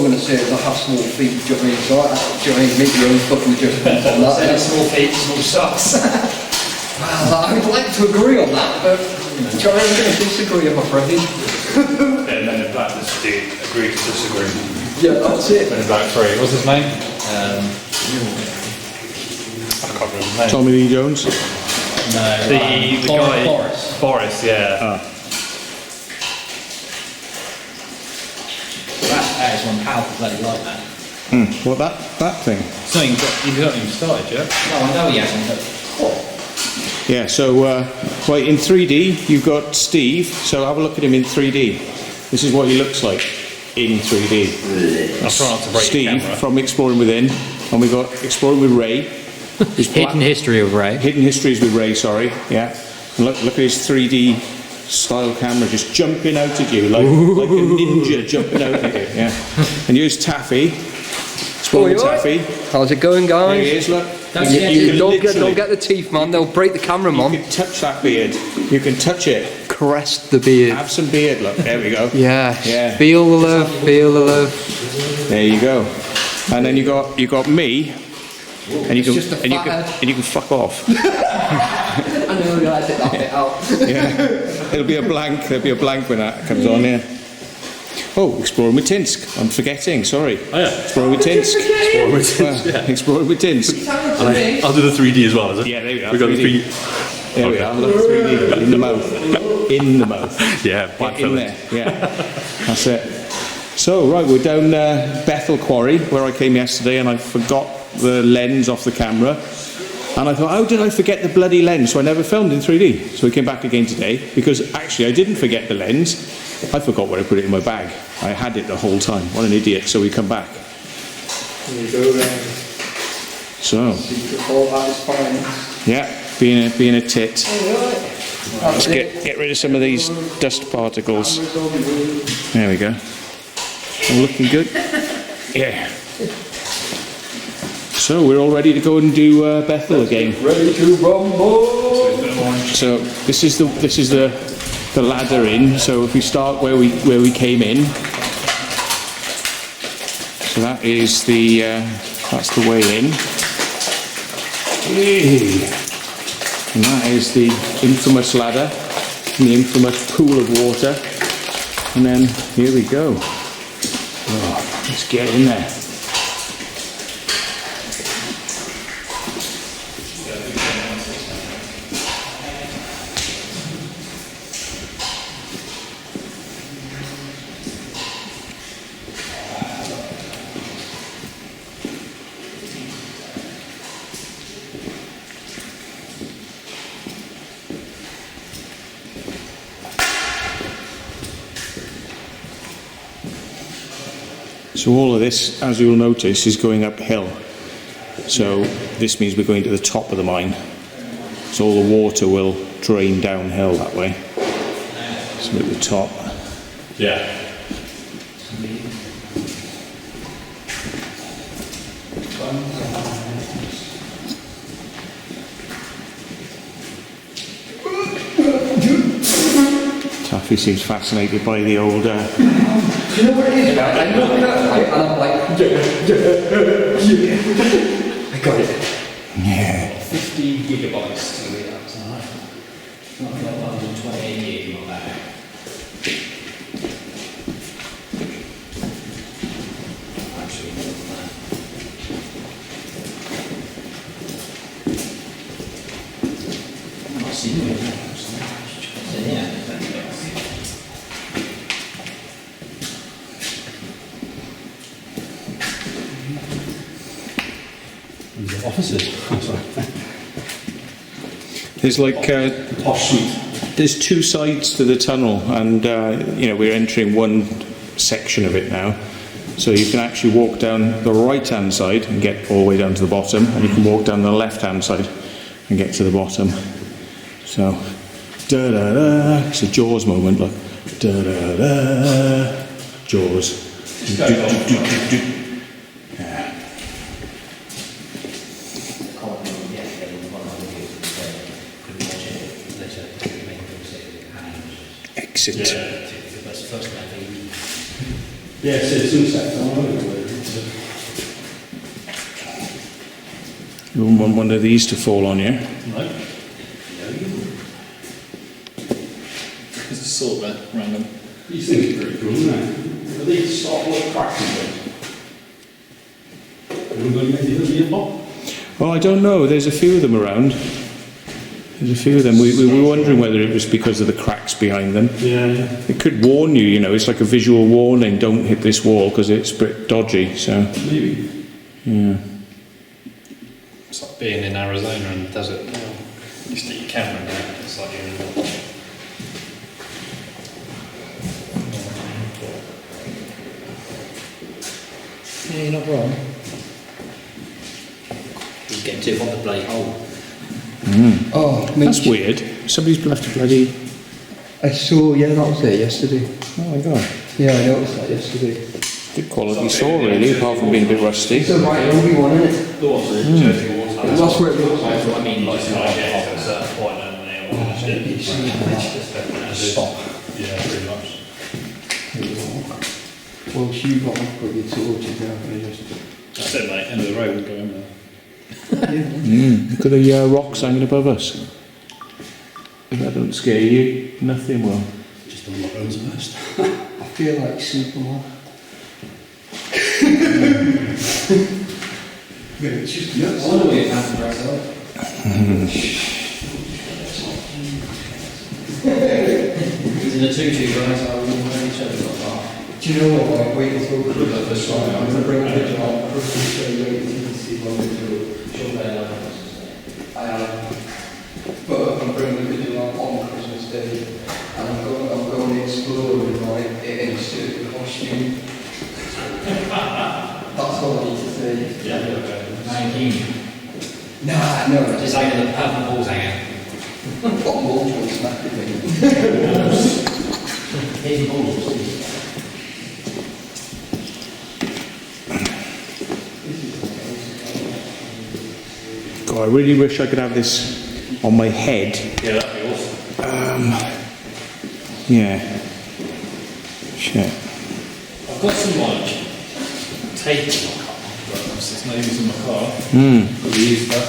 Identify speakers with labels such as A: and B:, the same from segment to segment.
A: going to say is I have small feet, do you know what I mean? So do you know what I mean? Make your own fucking judgment on that.
B: Small feet, small socks.
A: Well, I would like to agree on that, but do you know what I mean? I'm going to disagree, I'm afraid.
C: And then in fact, this dude agreed to disagree.
A: Yeah, that's it.
C: Men in Black 3. What's his name? I can't remember his name.
D: Tommy Lee Jones?
C: No. The guy. Boris, yeah.
B: That is one powerful bloody light, man.
D: What, that thing?
C: Something you haven't even started yet.
B: No, I know he hasn't, but...
D: Yeah, so, right, in 3D, you've got Steve, so have a look at him in 3D. This is what he looks like in 3D.
C: I'll try not to break
D: Steve
C: the camera.
D: from Exploring Within, and we've got Exploring with Ray.
E: Hidden History of Ray.
D: Hidden Histories with Ray, sorry, yeah. And look at his 3D style camera just jumping out at you, like a ninja jumping out at you, yeah. And here's Taffy. Exploring with Taffy.
A: How's it going, guys?
D: There he is, look.
A: Don't get the teeth, man. They'll break the camera, man.
D: You can touch that beard. You can touch it.
A: Caress the beard.
D: Have some beard, look. There we go.
A: Yeah.
D: Yeah.
A: Feel the love. Feel the love.
D: There you go. And then you got me. And you can fuck off.
A: I know, I did that bit out.
D: Yeah. It'll be a blank. There'll be a blank when that comes on. Yeah. Oh, Exploring with Tinsk. I'm forgetting, sorry.
C: Oh, yeah.
D: Exploring with Tinsk.
C: Exploring with Tinsk, yeah.
D: Exploring with Tinsk.
C: I'll do the 3D as well, is it?
D: Yeah, there we go.
C: We've got
D: 3D.
C: the 3D.
D: There we are. Look, 3D. In the mouth. In the mouth.
C: Yeah,
D: Get in there. Yeah. That's it. So, right, we're down Bethel Quarry, where I came yesterday, and I forgot the lens off the camera. And I thought, how did I forget the bloody lens? So I never filmed in 3D. So we came back again today, because actually I didn't forget the lens. I forgot where I put it in my bag. I had it the whole time. What an idiot. So we come back.
A: There you go, then.
D: So. Yeah, being a tit. Let's get rid of some of these dust particles. There we go. All looking good. Yeah. So we're all ready to go and do Bethel again.
A: Ready to rumble.
D: So this is the ladder in. So if we start where we came in. So that is that's the way in. And that is the infamous ladder and the infamous pool of water. And then here we go. Oh, let's get in there. So all of this, as you'll notice, is going uphill. So this means we're going to the top of the mine. So all the water will drain downhill that way. So at the top.
C: Yeah.
D: Taffy seems fascinated by the old...
A: Do you know what it is, guys? I'm looking at it, and I'm like, I got it.
D: Yeah.
B: 50 gigabytes to read out tonight. Not like 128 gig in my bag. Actually, more than that. I'm not seeing it now, so yeah. Officers.
D: There's like... there's two sides to the tunnel, and we're entering one section of it now. So you can actually walk down the right-hand side and get all the way down to the bottom, and you can walk down the left-hand side and get to the bottom. So, da-da-da, it's a Jaws moment, look. Da-da-da, Jaws. Do-do-do-do-do. Exit.
F: Yeah, it's insect on
D: You wouldn't want one of these to fall on you.
F: Right.
G: There's a sort of random.
F: These things are pretty cool, isn't it? But they start like cracks and things. Are we going to make the hoodie pop?
D: Oh, I don't know. There's a few of them around. There's a few of them. We were wondering whether it was because of the cracks behind them.
F: Yeah.
D: It could warn you, you know, it's like a visual warning, don't hit this wall because it's a bit dodgy, so...
F: Maybe.
D: Yeah.
G: It's like being in Arizona and the desert. You stick your camera in there. It's like you're in
E: Yeah, you're not wrong. He's getting too hot to bloody hole.
A: Oh,
D: That's weird. Somebody's left a bloody...
A: I saw, yeah, that was there yesterday.
D: Oh my god.
A: Yeah, I noticed that yesterday.
D: Good quality saw, really, apart from being a bit rusty.
A: It's a right only one, isn't it?
C: There was a Jersey water.
A: That's where it looks like.
C: I mean, like, it's not yet to a certain point, and they all stop. Yeah, pretty much.
A: Well, you got off with your torches now, and just...
G: That's it, mate. End of the road and go in there.
D: Look at the rocks hanging above us. If that don't scare you, nothing will.
F: Just on my bones first.
A: I feel like Superman. Yeah, it's just nuts. I wonder what you're having right now.
E: He's in a tutu, guys. I wouldn't know each other like that.
A: Do you know what? Like, waiting for Christmas. I'm going to bring a picture of Christmas Day waiting to see what we do. But I'm bringing a video on Christmas Day, and I'm going exploring like in a certain costume. That's all I need to say.
E: Yeah. 19.
A: Nah, no,
E: Just like the purple balls hanging.
A: what more will smack at me?
E: Hidden balls.
D: God, I really wish I could have this on my head.
C: Yeah, that'd be awesome.
D: Yeah. Shit.
G: I've got some like tape in my car, but there's no use in my car. Probably use that.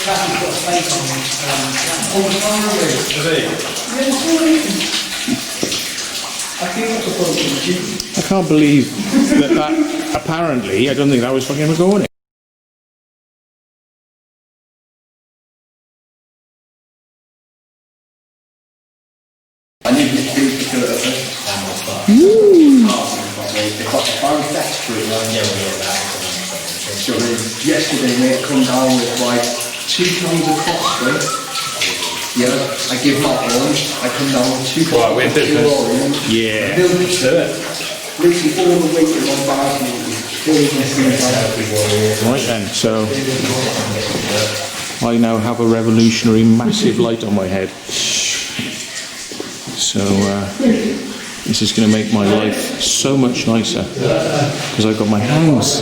E: Taffy's got a face on
A: I think that's a problem.
D: I can't believe that apparently, I don't think that was fucking recording.
A: I need to do the shirt of it. It's like a fine texture, so yesterday mate come down with like 2 pounds of coffee. Yeah, I give my one, I come down with 2 pounds
C: Right, we're in business.
D: Yeah.
A: Literally all the weight of my bag.
D: Right then, so I now have a revolutionary massive light on my head. So this is going to make my life so much nicer because I've got my hands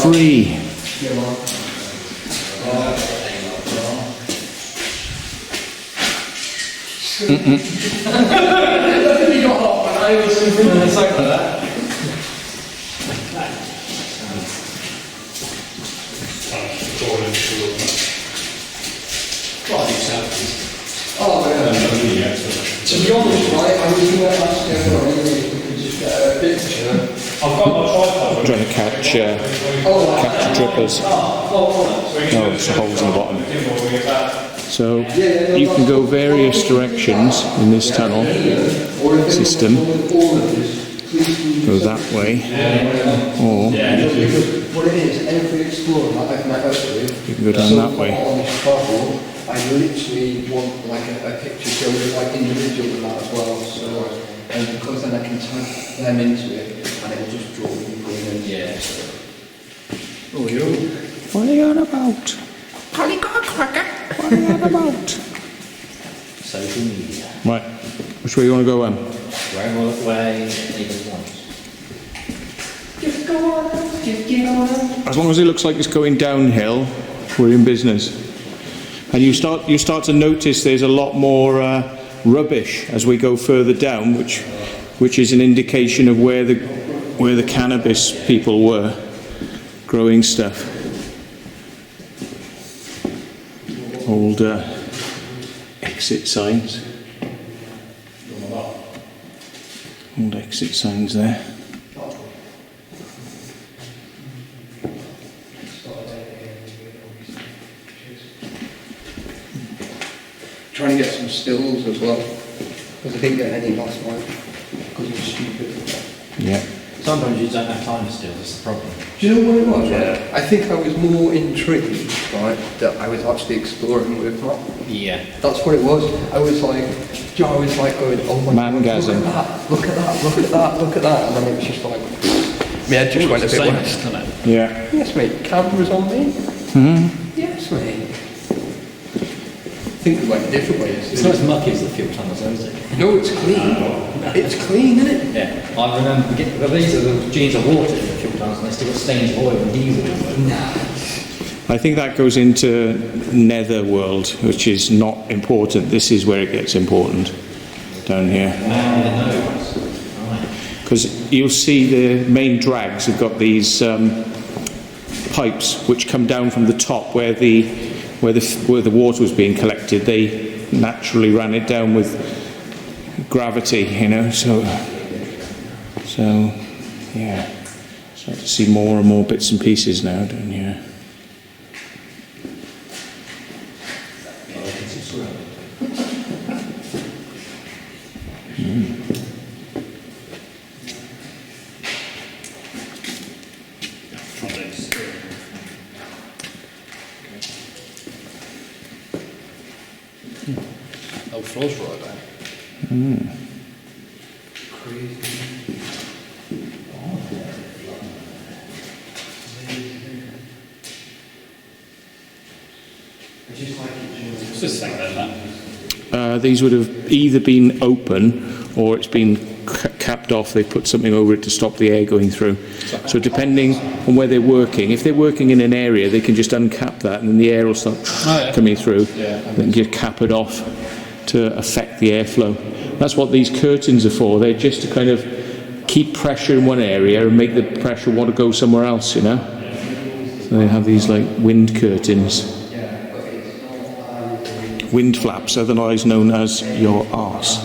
D: free.
A: Oh, yeah. To be honest, right, I was going to ask everyone if we could just get a picture.
C: I've got my tripod.
D: I'm trying to catch drippers. No, it's holes in the bottom. So you can go various directions in this tunnel system. Go that way, or
A: What it is, every explorer that I've met up with,
D: you can go down that way.
A: on this travel, I literally want like a picture showing like individual and that as well. So and because then I can tag them into it, and it'll just draw people in.
E: Yeah.
A: Oh, yo.
D: What are you on about?
A: Polygon cracker.
D: What are you on about?
E: Social media.
D: Right, which way you want to go on?
E: Wherever way neighbours want.
A: Just go on, just get on.
D: As long as it looks like it's going downhill, we're in business. And you start to notice there's a lot more rubbish as we go further down, which is an indication of where the cannabis people were growing stuff. Old exit signs. Old exit signs there.
A: Trying to get some stills as well, because I didn't get any last night, because it was stupid.
D: Yeah.
E: Sometimes you don't have time to steal, that's the problem.
A: Do you know what it was? Right? I think I was more intrigued, right, that I was actually exploring with that.
E: Yeah.
A: That's what it was. I was like going, oh my god,
D: Mangasm.
A: look at that, look at that, look at that, and then it was just like, my head just went a bit west.
D: Yeah.
A: Yes, mate, cameras on me.
D: Mm-hmm.
A: Yes, mate. I think we went different ways.
E: It's not as mucky as the fuel tunnels, though, is it?
A: No, it's clean. It's clean, isn't it?
E: Yeah. I remember, these are the jeans of water in the fuel tunnels, and they still got stains of oil and diesel.
D: I think that goes into netherworld, which is not important. This is where it gets important, down here. Because you'll see the main drags have got these pipes which come down from the top where the water was being collected. They naturally ran it down with gravity, you know. So yeah. Start to see more and more bits and pieces now down here.
G: Oh, floor's right there. What's this thing then, Matt?
D: These would have either been open or it's been capped off. They put something over it to stop the air going through. So depending on where they're working, if they're working in an area, they can just uncap that and then the air will start coming through. Then just cap it off to affect the airflow. That's what these curtains are for. They're just to kind of keep pressure in one area and make the pressure want to go somewhere else, you know. So they have these like wind curtains. Wind flaps, otherwise known as your arse.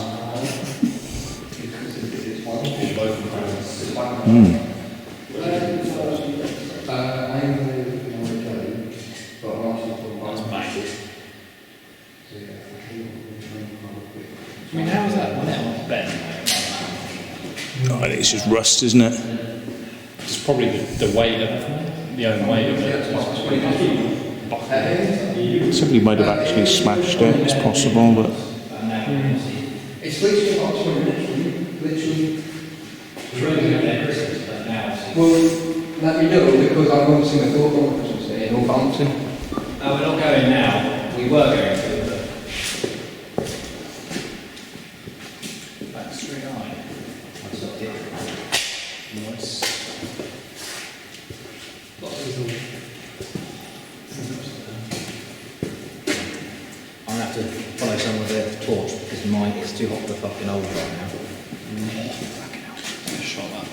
G: I mean, how is that bent?
D: I think it's just rust, isn't it?
G: It's probably the weight of the own weight of it.
D: Somebody might have actually smashed it, it's possible, but...
A: It's literally about 20 minutes, literally. Well, let me know, because I'm going to sing a thought on Christmas Day, no bouncing.
E: Oh, we're not going now. We were going to, but...
G: Back straight eye.
E: That's not it.
G: Nice.
E: I'm going to have to follow someone with their torch because mine is too hot for fucking old right now.
G: Fucking hell. Shot that.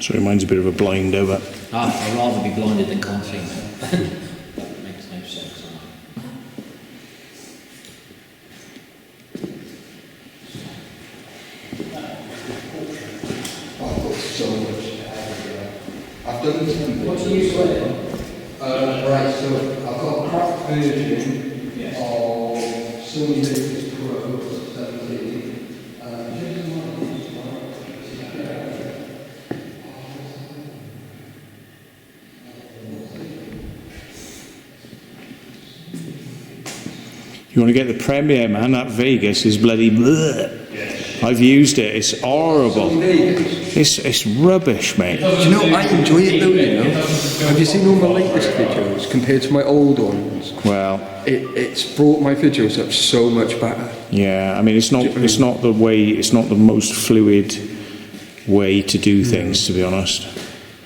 D: Sorry, mine's a bit of a blinder, but...
E: I'd rather be blinded than can't see. That makes no sense.
A: I've got so much I've done this.
E: What do you swear?
A: Right, so I've got a craft version of Sunday Pro 17.
D: you want to get the Premier, man, that Vegas is bloody bleh. I've used it, it's horrible. It's rubbish, mate.
A: Do you know, I enjoy it though, you know. Have you seen all my latest videos compared to my old ones?
D: Well,
A: It's brought my videos up so much better.
D: yeah, I mean, it's not the most fluid way to do things, to be honest.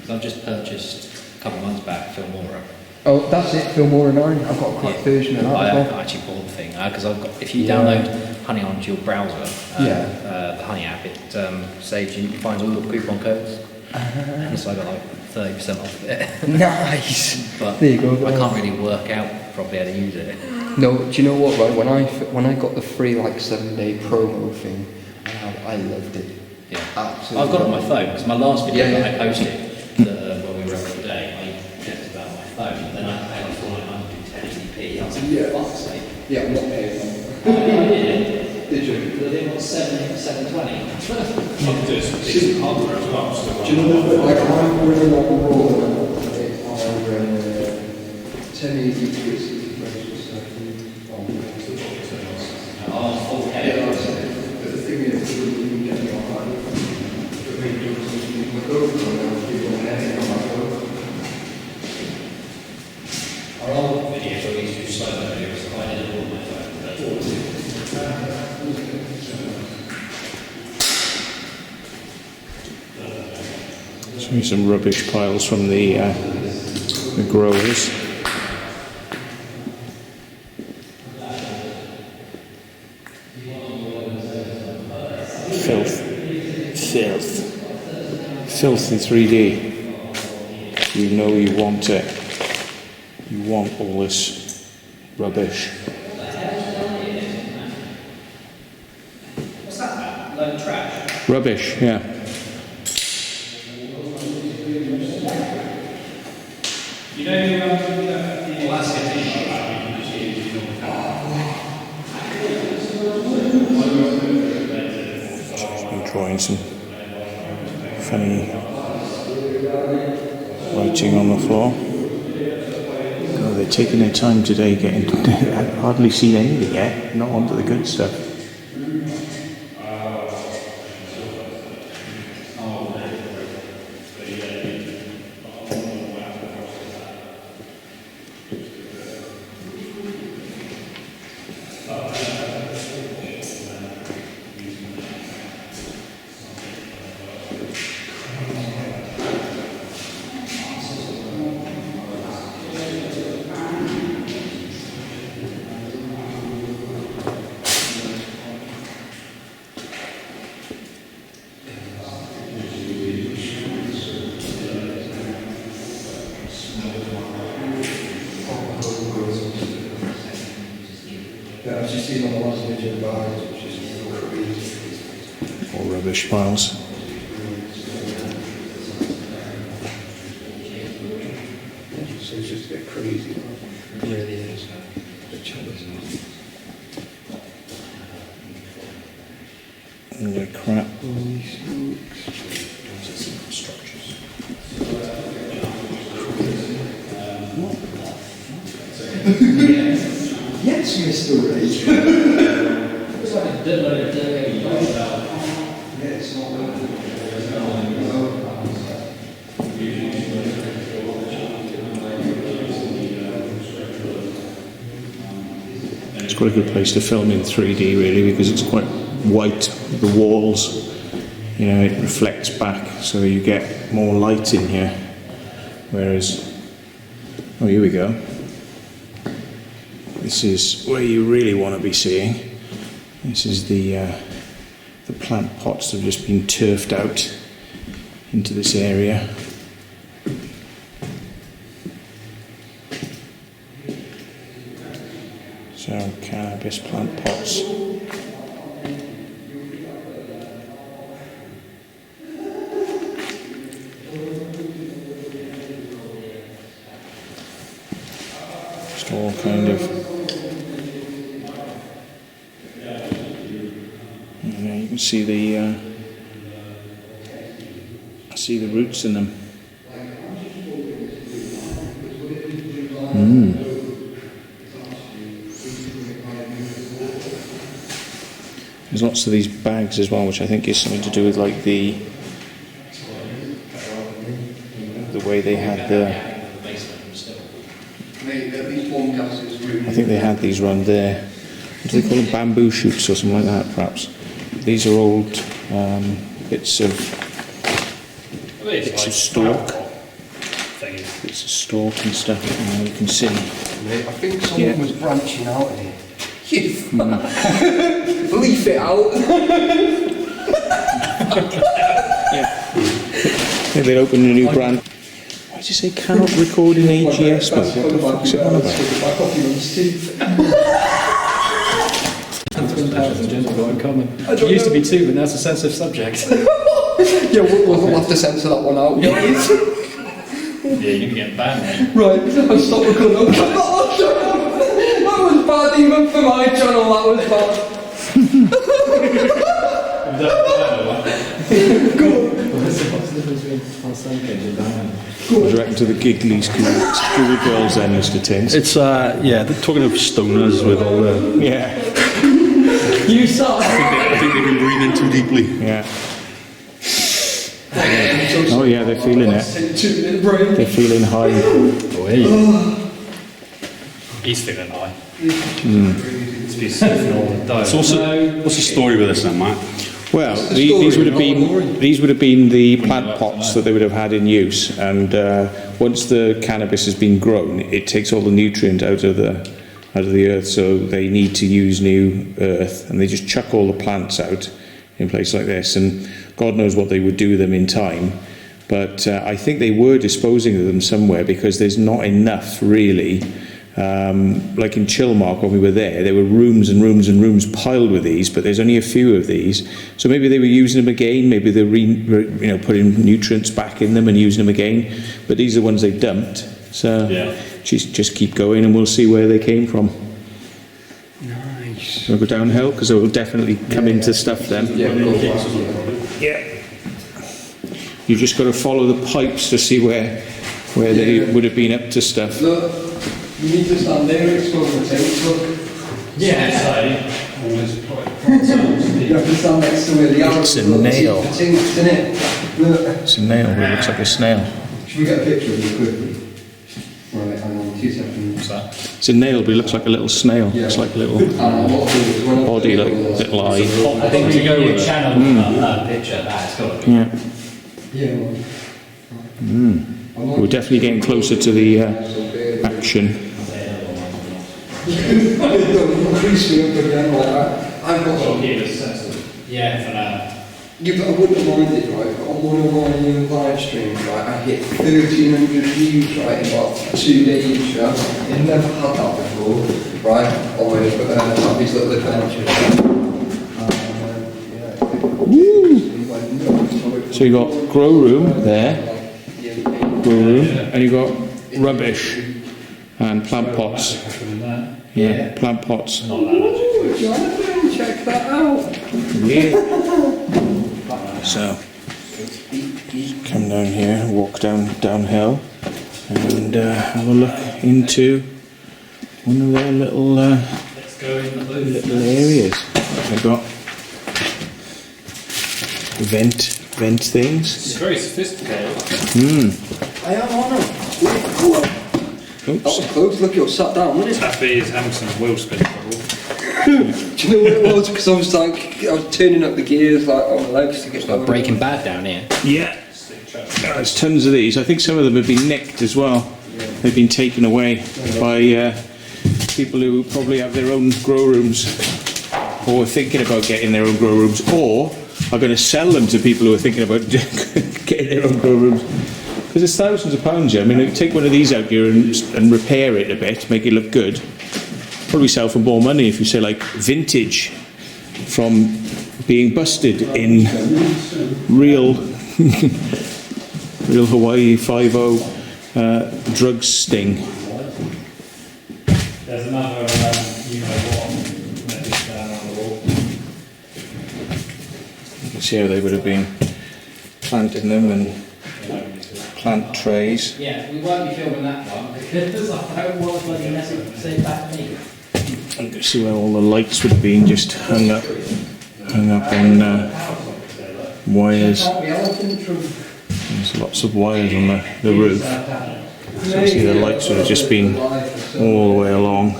E: So I've just purchased a couple of months back Filmora.
A: Oh, that's it, Filmora 9. I've got a cracked version of that
E: I
A: as well.
E: actually bought the thing because I've got. If you download Honey onto your browser, the Honey app, it saves you. It finds all the coupon codes, and so I got like 30% off it.
A: Nice.
E: But
A: there you go.
E: I can't really work out properly how to use it.
A: No, do you know what? Right, when I got the free like 7-day promo thing, I loved it.
E: Yeah,
A: Absolutely.
E: I've got it on my phone because my last video
A: Yeah,
E: that
A: yeah.
E: I posted when we were over today, I kept it on my phone, and then I paid for like 110p. I was like,
A: Yeah.
E: fuck's sake.
A: Yeah, I'm not paying for it.
E: I did.
A: Did you?
E: But then what's 720?
G: There's hardware as well. So
A: Do you know what? Like, I'm really like a roll on 1080
E: Oh, 4K.
A: Yeah, that's it. But the thing is, you can get me on that. But maybe you'll just use my GoPro now, people on editing on my GoPro.
E: Our old videos where we used to do slow videos, I did it all on my phone.
D: Show me some rubbish piles from the growers. Filth in 3D. You know you want it. You want all this rubbish.
E: What's that about? Load of trash?
D: Rubbish, yeah.
G: you know,
E: Well, that's good.
D: I'm drawing some funny writing on the floor. God, they're taking their time today getting. I've hardly seen anything yet. Not onto the good stuff.
A: Yeah, I've just seen on the last video guys, which is crazy.
D: All rubbish piles.
A: So it's just a bit crazy. It really is. The challenge.
D: All the crap.
A: Yes, Mr. Ray.
E: It's like a demo of dirty.
A: Yeah, it's not
D: It's quite a good place to film in 3D, really, because it's quite white, the walls. You know, it reflects back, so you get more light in here. Whereas, oh, here we go. This is where you really want to be seeing. This is the plant pots that have just been turfed out into this area. So, cannabis plant pots. Just all kind of. You can see the roots in them. there's lots of these bags as well, which I think is something to do with like the way they had I think they had these run there. What do they call them? Bamboo shoots or something like that, perhaps. These are old bits of stalk. Bits of stalk and stuff. You can see.
A: Mate, I think someone was branching out in here. Leaf it out.
D: Yeah, they'd open a new brand. Why did you say cannot record in AGS mode? What the fuck's it on about?
E: It used to be 2, but now it's a sensitive subject.
A: Yeah, we'll have to censor that one out.
G: Yeah, you're going to get banned.
A: Right, I'll stop recording. That was bad, even for my channel, that was bad.
D: Direct to the giggly school girls then, Mr. Tinsk.
F: It's, yeah, they're talking of stoners with all the...
D: Yeah.
A: You saw it.
F: I think they've been breathing too deeply.
D: Yeah. Oh yeah, they're feeling it. They're feeling high.
G: Oh, hey. He's feeling high. It's been sniffing all the dough.
F: So what's the story with this then, Matt?
D: Well, these would have been the plant pots that they would have had in use, and once the cannabis has been grown, it takes all the nutrient out of the earth, so they need to use new earth, and they just chuck all the plants out in places like this, and God knows what they would do with them in time. But I think they were disposing of them somewhere, because there's not enough really. Like in Chilmark when we were there were rooms and rooms and rooms piled with these, but there's only a few of these. So maybe they were using them again, maybe they're putting nutrients back in them and using them again. But these are the ones they dumped. So just keep going and we'll see where they came from.
A: Nice.
D: We'll go downhill because it will definitely come into stuff then. Yeah. You've just got to follow the pipes to see where they would have been up to stuff.
A: Look, you need to stand there and explore the tape, look.
G: Yeah,
A: You have to stand next to where the arrows
D: It's a nail.
A: The Tinsk, isn't it? Look.
D: It's a nail, it looks like a snail.
A: Should we get a picture of you quickly? Right, hang on, 2 seconds.
G: what's that?
D: It's a nail, but it looks like a little snail. It's like a little body, like a little eye.
E: I think to go with channel picture, that's got to be.
D: Yeah.
A: Yeah,
D: We're definitely getting closer to the action.
A: Don't crease me up again like that. I've got some.
E: Yeah, for now.
A: Yeah, but I wouldn't have minded, right? But on one of my new live streams, right, I hit 1,300 views, right, in about 2 days, right? I've never had that before, right? On my Taffy's little adventures.
D: So you got grow room there, grow room, and you got rubbish and plant pots. Yeah, plant pots.
A: Jonathan, check that out.
D: Yeah. So come down here, walk downhill, and have a look into one of their little areas. They've got vent things.
G: It's very sophisticated.
A: I am on them. That was close. Look, you're sat down, wasn't it?
G: Taffy is having some wheel spin trouble.
A: Do you know what it was? Because I was turning up the gears like on my legs to get
E: Got Breaking Bad down here.
D: Yeah. There's tons of these. I think some of them have been nicked as well. They've been taken away by people who probably have their own grow rooms, or are thinking about getting their own grow rooms, or are going to sell them to people who are thinking about getting their own grow rooms. Because there's thousands of pounds here. I mean, you take one of these out here and repair it a bit, make it look good. Probably sell for more money if you say like vintage from being busted in real Hawaii 5-0 drug sting.
G: There's another, you-know-what, message down on the wall.
D: You can see how they would have been planting them and plant trays.
E: Yeah, we won't be filming that one because I don't want to bloody mess it say back to me.
D: You can see where all the lights would have been just hung up hung up on wires.
A: Can't be elephant from.
D: There's lots of wires on the roof. So you see the lights would have just been all the way along.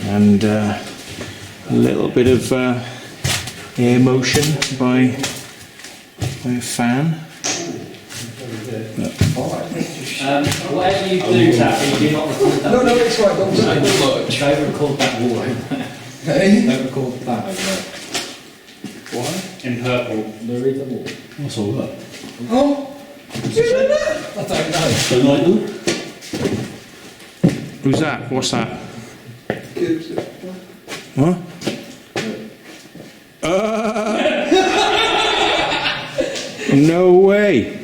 D: And a little bit of air motion by a fan.
E: Whatever you do, Taffy, do not record that.
A: No, it's right, don't say much.
E: Don't record that wall over there.
A: Hey?
E: Don't record that over there.
C: Why? In purple.
E: The read the wall.
F: What's all that?
A: Oh, doing that?
E: I don't know.
F: Don't like them?
D: Who's that? What's that?
A: Good.
D: What? No way!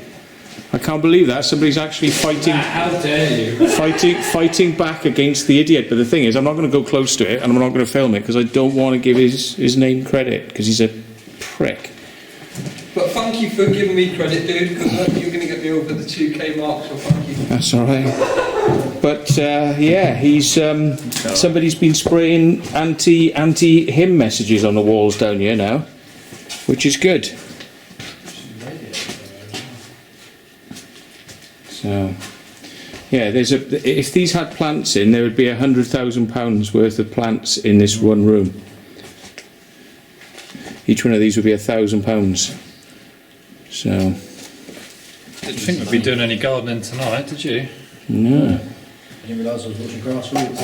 D: I can't believe that. Somebody's actually fighting.
E: How dare you?
D: Fighting back against the idiot. But the thing is, I'm not going to go close to it, and I'm not going to film it because I don't want to give his name credit because he's a prick.
A: But thank you for giving me credit, dude, because you're going to get me over the 2K mark, so thank you.
D: That's all right. But yeah, he's somebody's been spraying anti him messages on the walls down here now, which is good. So yeah, if these had plants in, there would be £100,000 worth of plants in this one room. Each one of these would be £1,000. So
G: Didn't think we'd be doing any gardening tonight, did you?
D: no.
E: I didn't realise I was watching grassroots.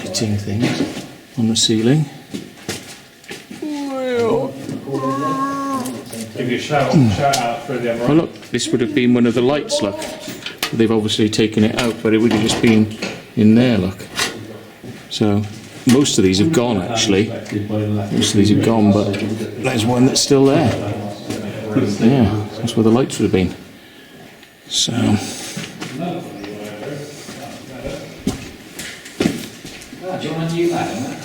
D: Fitting things on the ceiling.
C: Give you a shout out for the
D: Oh
C: emerald.
D: look, this would have been one of the lights, look. They've obviously taken it out, but it would have just been in there, look. So, most of these have gone actually. Most of these have gone, but there's one that's still there. Yeah, that's where the lights would have been. So,
E: Do you want a new ladder?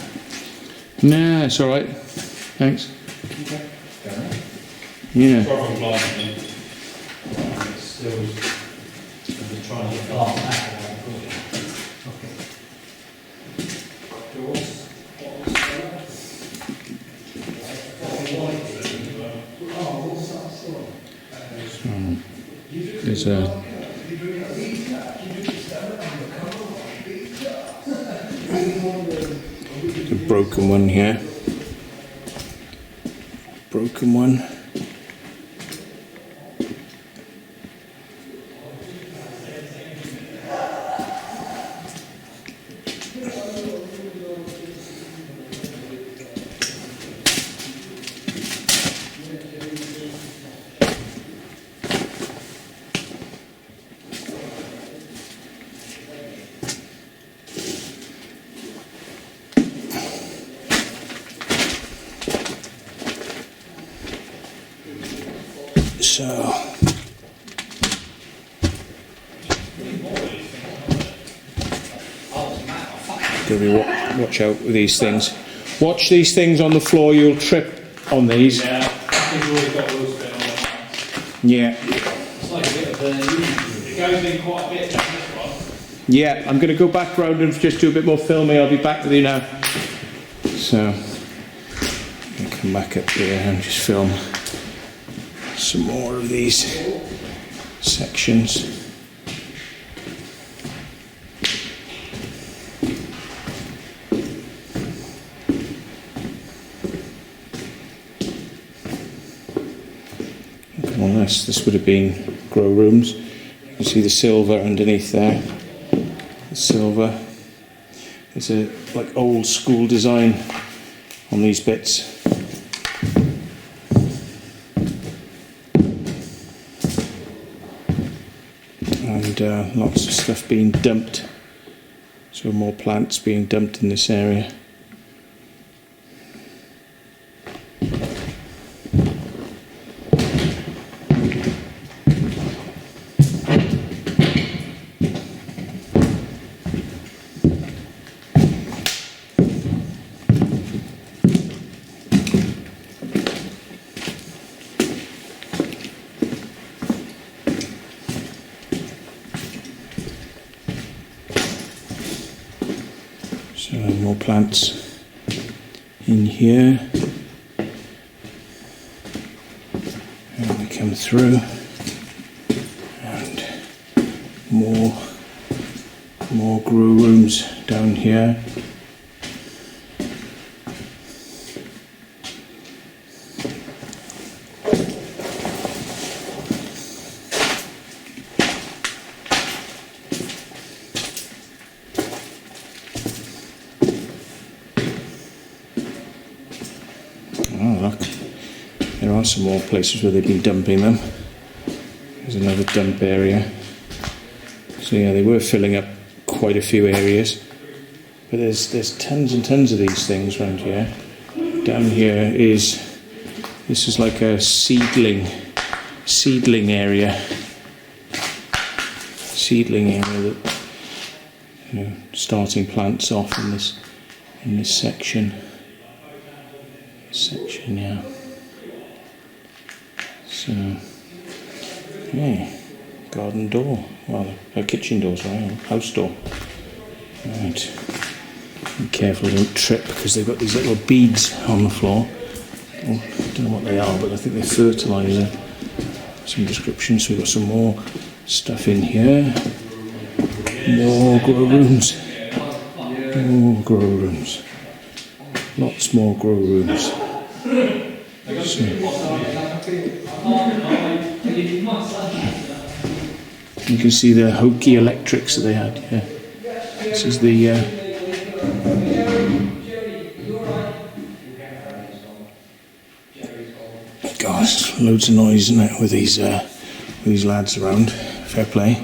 D: nah, it's alright. Thanks. Yeah.
G: Probably blind. Still trying to get
D: There's a broken one here. Broken one. So, watch out with these things. Watch these things on the floor, you'll trip on these.
G: Yeah, I think we've already got those bit on that.
D: Yeah.
E: It's like a bit of a...
G: It goes in quite a bit, doesn't this one?
D: Yeah, I'm going to go back round and just do a bit more filming. I'll be back with you now. So, I'll come back up here and just film some more of these sections. Look at this would have been grow rooms. You can see the silver underneath there. The silver. It's a like old school design on these bits. And lots of stuff being dumped. So more plants being dumped in this area. So more plants in here. And we come through, and more grow rooms down here. Oh look, there are some more places where they've been dumping them. There's another dump area. So yeah, they were filling up quite a few areas. But there's tons and tons of these things around here. Down here this is like a seedling area. Seedling area that, you know, starting plants off in this section. Yeah. So, yeah, garden door. Well, a kitchen door, sorry, or house door. Right. Be careful, don't trip, because they've got these little beads on the floor. Oh, I don't know what they are, but I think they're fertiliser. Some descriptions. So we've got some more stuff in here. More grow rooms. More grow rooms. Lots more grow rooms. So, you can see the hokey electrics that they had. Yeah. This is the gosh, loads of noise, isn't it, with these lads around. Fair play.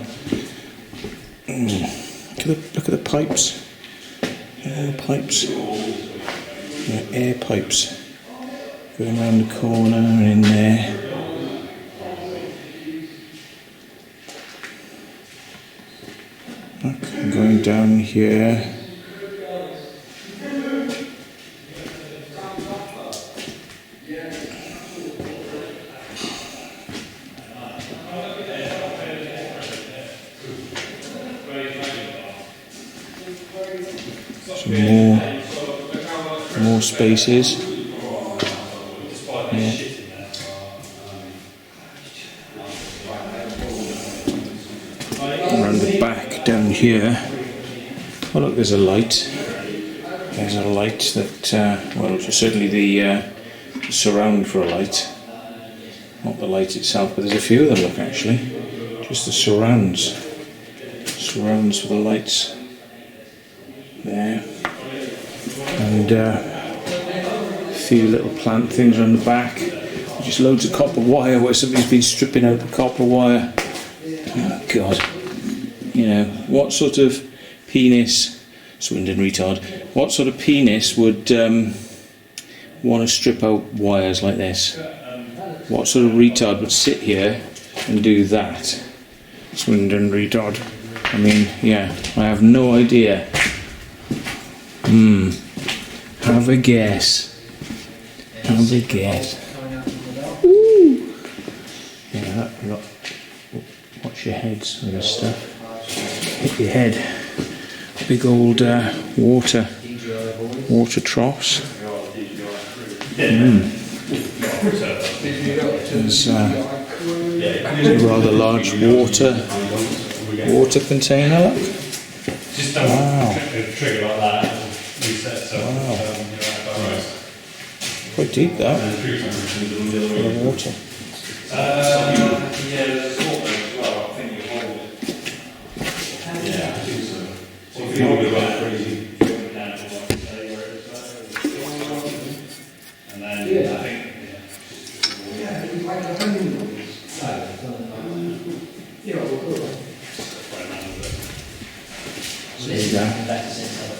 D: Look at the pipes. All the pipes. Yeah, air pipes going around the corner and in there. Look, I'm going down here. Some more spaces. Yeah. Around the back down here. Oh look, there's a light. There's a light that, well, certainly the surround for a light. Not the light itself, but there's a few of them, look, actually. Just the surrounds. Surrounds for the lights. There. And a few little plant things around the back. Just loads of copper wire where somebody's been stripping out the copper wire. Oh God. You know, what sort of penis, Swindon retard, what sort of penis would want to strip out wires like this? What sort of retard would sit here and do that? Swindon retard. I mean, yeah, I have no idea. Have a guess. Have a guess. Ooh. Yeah, watch your heads with this stuff. Hit your head. Big old water troughs. There's a rather large water container.
C: Just
D: wow.
C: trigger like that.
D: Wow. Quite deep that. The water.
C: Yeah, there's water as well. I think you hold it. Yeah, I think so. So if you hold it like crazy, down to like say where it is. And then I think.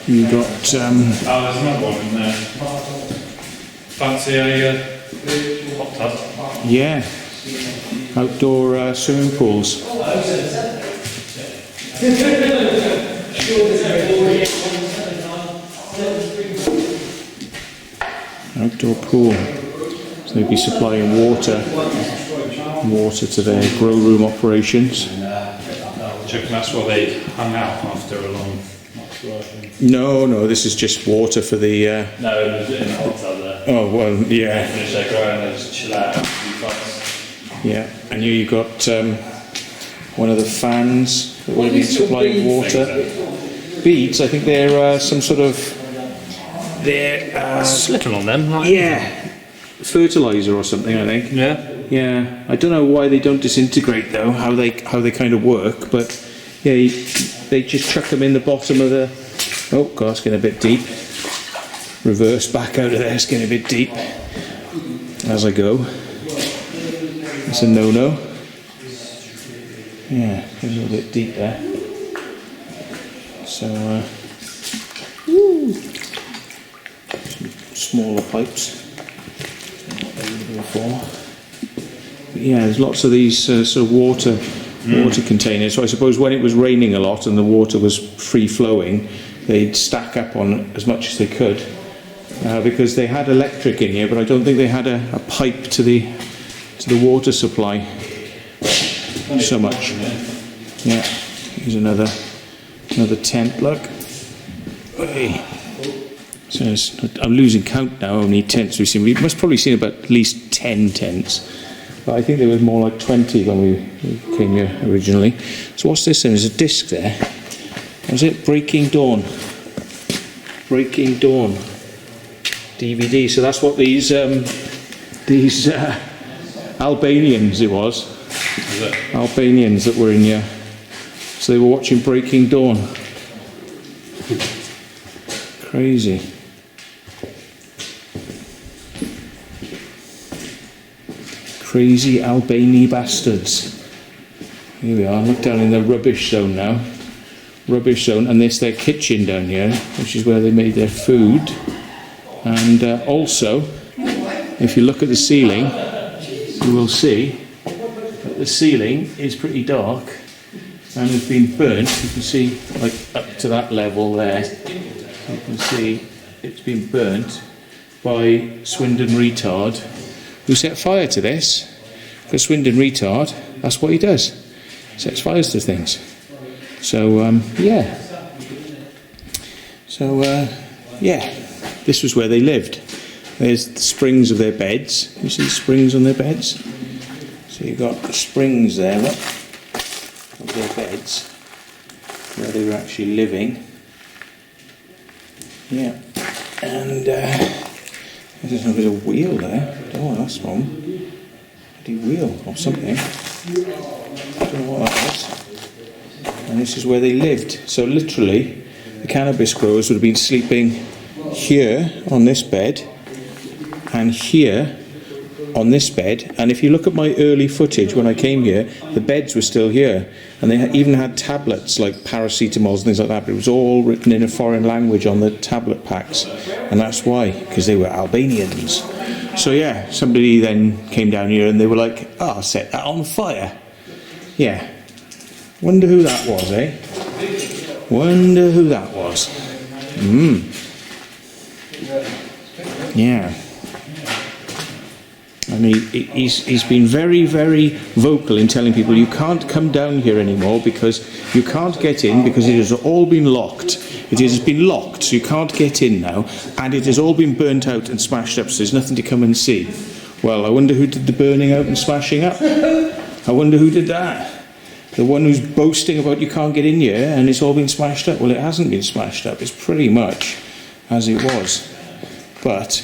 D: You got
C: there's another one in there. Fancy a hot tub?
D: yeah, outdoor swimming pools. Outdoor pool. So they'd be supplying water to their grow room operations.
C: Chicken, that's where they hung out after a long
D: No, this is just water for the...
C: No, in the hot tub there.
D: Oh, well, yeah.
C: Finish their growing, they just chill out. Be
D: Yeah, and here you've got one of the fans that will be supplying water. Beads, I think they're some sort of... They're...
E: Slipping on them, like.
D: yeah, fertiliser or something, I think.
E: Yeah.
D: Yeah, I don't know why they don't disintegrate though, how they kind of work, but yeah, they just chuck them in the bottom of the... Oh god, it's getting a bit deep. Reverse back out of there, it's getting a bit deep as I go. It's a no-no. Yeah, a little bit deep there. So, some smaller pipes. What they were for. But yeah, there's lots of these sort of water containers. So I suppose when it was raining a lot and the water was free flowing, they'd stack up on as much as they could. Because they had electric in here, but I don't think they had a pipe to the water supply so much. Yeah, here's another tent. Look, hey. So I'm losing count now. How many tents we've seen? We must probably seen about at least 10 tents, but I think there was more like 20 when we came here originally. So what's this then? There's a disc there. Was it Breaking Dawn? Breaking Dawn DVD. So that's what these Albanians it was. Albanians that were in here. So they were watching Breaking Dawn. Crazy. Crazy Albany bastards. Here we are. Look down in the rubbish zone now. Rubbish zone, and this their kitchen down here, which is where they made their food. And also, if you look at the ceiling, you will see that the ceiling is pretty dark and has been burnt. You can see, like up to that level there, you can see it's been burnt by Swindon Retard, who set fire to this. Because Swindon Retard, that's what he does, sets fires to things. So yeah. So yeah. This was where they lived. There's the springs of their beds. You see springs on their beds? So you've got the springs there, look, of their beds, where they were actually living. Yeah. And I don't know if there's a wheel there. I don't know what that's from. Bloody wheel or something. I don't know what that is. And this is where they lived. So literally, the cannabis growers would have been sleeping here on this bed and here on this bed, and if you look at my early footage when I came here, the beds were still here, and they even had tablets like paracetamols and things like that, but it was all written in a foreign language on the tablet packs, and that's why, because they were Albanians. So yeah, somebody then came down here and they were like, I'll set that on fire. Yeah, wonder who that was, eh? Wonder who that was. Yeah. I mean, he's been very, very vocal in telling people you can't come down here anymore because you can't get in because it has all been locked. It has been locked, so you can't get in now, and it has all been burnt out and smashed up, so there's nothing to come and see. Well, I wonder who did the burning out and smashing up. I wonder who did that. The one who's boasting about you can't get in here and it's all been smashed up. Well, it hasn't been smashed up. It's pretty much as it was. But,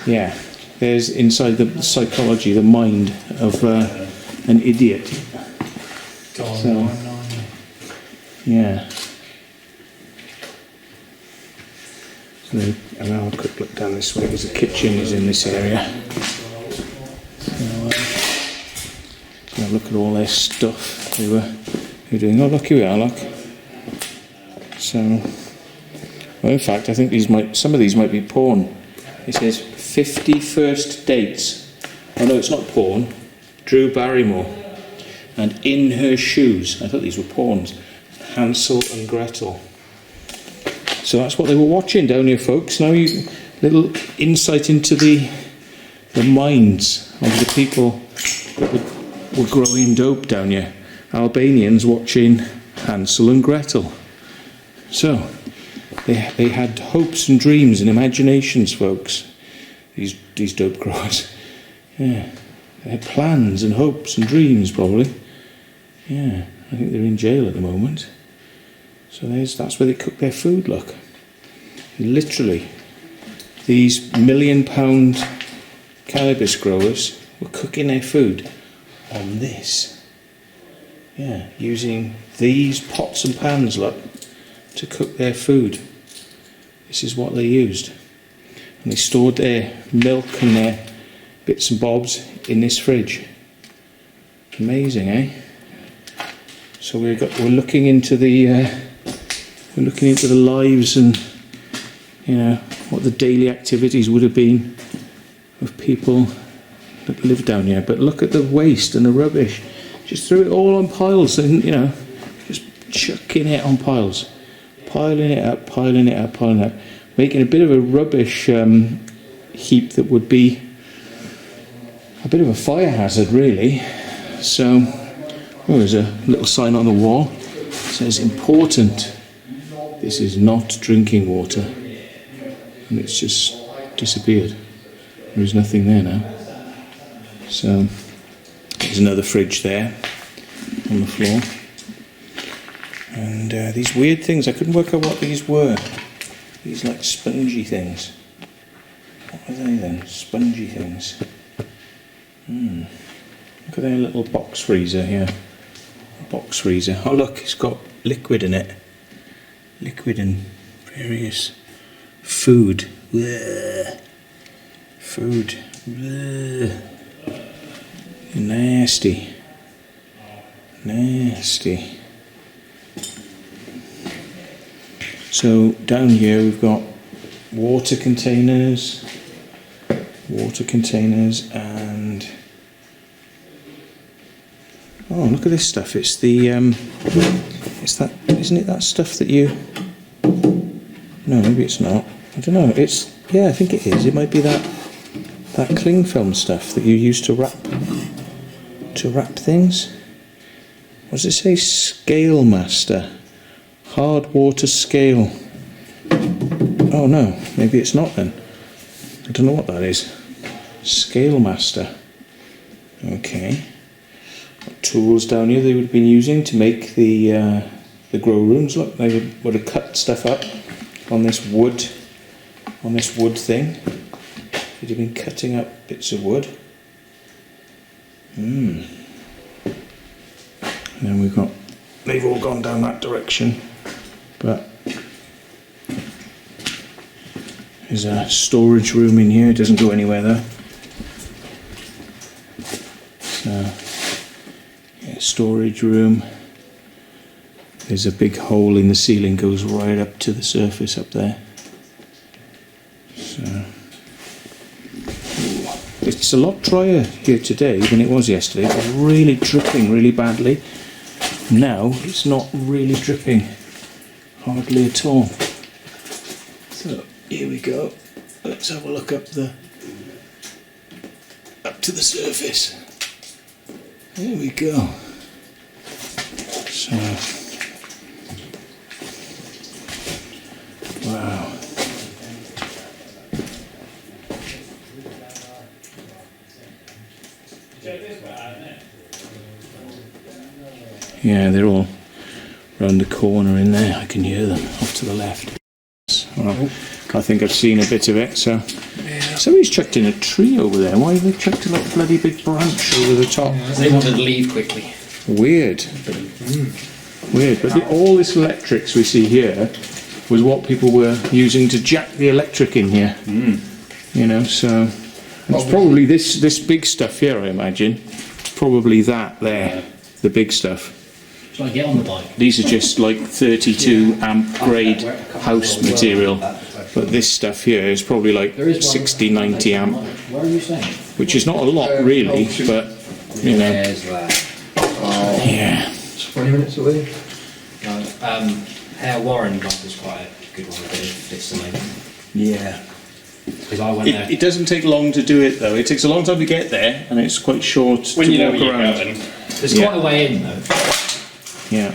D: yeah, there's inside the psychology, the mind of an idiot. So, yeah. So I'll have a quick look down this way because the kitchen is in this area. So, look at all their stuff they were doing. Oh, look, here we are, look. So, well, in fact, I think some of these might be porn. It says 50 first dates. Oh no, it's not porn. Drew Barrymore. And In Her Shoes. I thought these were porns. Hansel and Gretel. So that's what they were watching down here, folks. Now you little insight into the minds of the people that were growing dope down here. Albanians watching Hansel and Gretel. So, they had hopes and dreams and imaginations, folks. These dope growers. Yeah. They had plans and hopes and dreams, probably. Yeah. I think they're in jail at the moment. So that's where they cook their food, look. Literally, these £1 million cannabis growers were cooking their food on this. Yeah, using these pots and pans, look, to cook their food. This is what they used. And they stored their milk and their bits and bobs in this fridge. Amazing, eh? So we're looking into the lives and, you know, what the daily activities would have been of people that live down here. But look at the waste and the rubbish. Just threw it all on piles and, you know, just chucking it on piles. Piling it up, making a bit of a rubbish heap that would be a bit of a fire hazard, really. So, there's a little sign on the wall. It says, important. This is not drinking water. And it's just disappeared. There's nothing there now. So, there's another fridge there on the floor. And these weird things, I couldn't work out what these were. These like spongy things. What are they then? Spongy things. Look at their little box freezer here. Box freezer. Oh look, it's got liquid in it. Liquid and various food. Blech. Food. Blech. Nasty. Nasty. So down here we've got water containers and oh, look at this stuff. It's the it's that, isn't it that stuff that you, no, maybe it's not, I don't know, it's, yeah, I think it is. It might be that cling film stuff that you use to wrap things. What does it say? Scale master. Hard water scale. Oh no, maybe it's not then. I don't know what that is. Scale master. Okay. Got tools down here they would have been using to make the grow rooms. Look, they would have cut stuff up on this wood thing. They'd have been cutting up bits of wood. And then we've got, they've all gone down that direction. But there's a storage room in here, it doesn't go anywhere though. So, yeah, storage room. There's a big hole in the ceiling, goes right up to the surface up there. So, it's a lot drier here today than it was yesterday. It was really dripping really badly. Now it's not really dripping. Hardly at all. So here we go. Let's have a look up to the surface. There we go. So, wow. Yeah, they're all round the corner in there. I can hear them off to the left. Well, I think I've seen a bit of it. So somebody's chucked in a tree over there. Why have they chucked a bloody big branch over the top?
E: They wanted to leave quickly.
D: Weird. Weird. But all this electrics we see here was what people were using to jack the electric in here. You know, so it's probably this big stuff here, I imagine. Probably that there, the big stuff.
E: Shall I get on the bike?
D: These are just like 32 amp grade house material, but this stuff here is probably like 60, 90 amp,
E: Where are you saying?
D: which is not a lot really, but you know.
E: There's that.
D: Yeah.
A: It's 20 minutes away.
E: Hare Warren was quite a good one, but it's the main.
D: Yeah.
E: Because I went there.
D: It doesn't take long to do it though. It takes a long time to get there, and it's quite short
C: When
D: to
C: you know
D: walk
C: where you're
D: around.
C: going.
E: There's quite a way in though.
D: Yeah.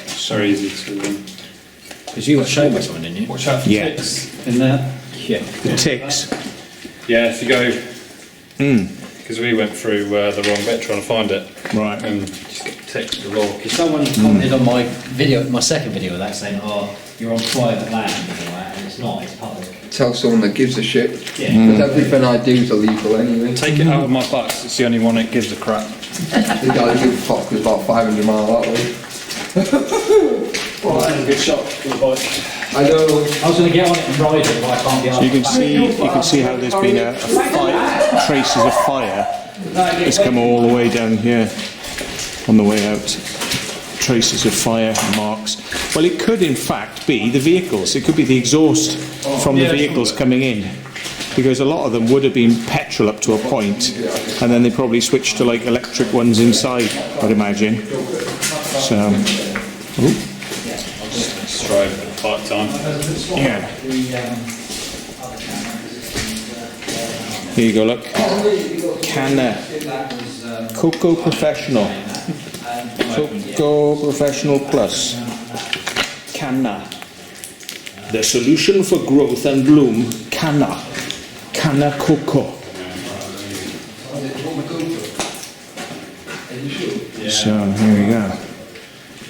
C: So easy to
E: Because you got shown me something, didn't you?
C: Watch out for
D: Yeah.
C: ticks in there.
E: Yeah.
D: The ticks.
C: Yeah, if you go, because we went through the wrong bit trying to find it,
D: Right.
C: and just get ticks galore.
E: Because someone commented on my video, my second video of that, saying, "Oh, you're on private land," and all that, and it's not. It's public.
A: Tell someone that gives a shit.
E: Yeah.
A: Because everything I do is illegal anyway.
C: Take it out of my box, it's the only one that gives a crap.
A: The guy who fuck was about 500 miles that way.
C: Well, that is a good shot for the bike.
A: I know.
E: I was going to get on it and ride it, but I can't be
D: So you can see how there's been a fire, traces of fire. It's come all the way down here on the way out. Traces of fire marks. Well, it could in fact be the vehicles. It could be the exhaust from the vehicles coming in, because a lot of them would have been petrol up to a point, and then they probably switched to like electric ones inside, I'd imagine. So,
C: Let's try part time.
D: yeah. Here you go, look. Canna. Cocoa Professional. Cocoa Professional Plus. Canna. The solution for growth and bloom. Canna. Canna Cocoa. So, here we go.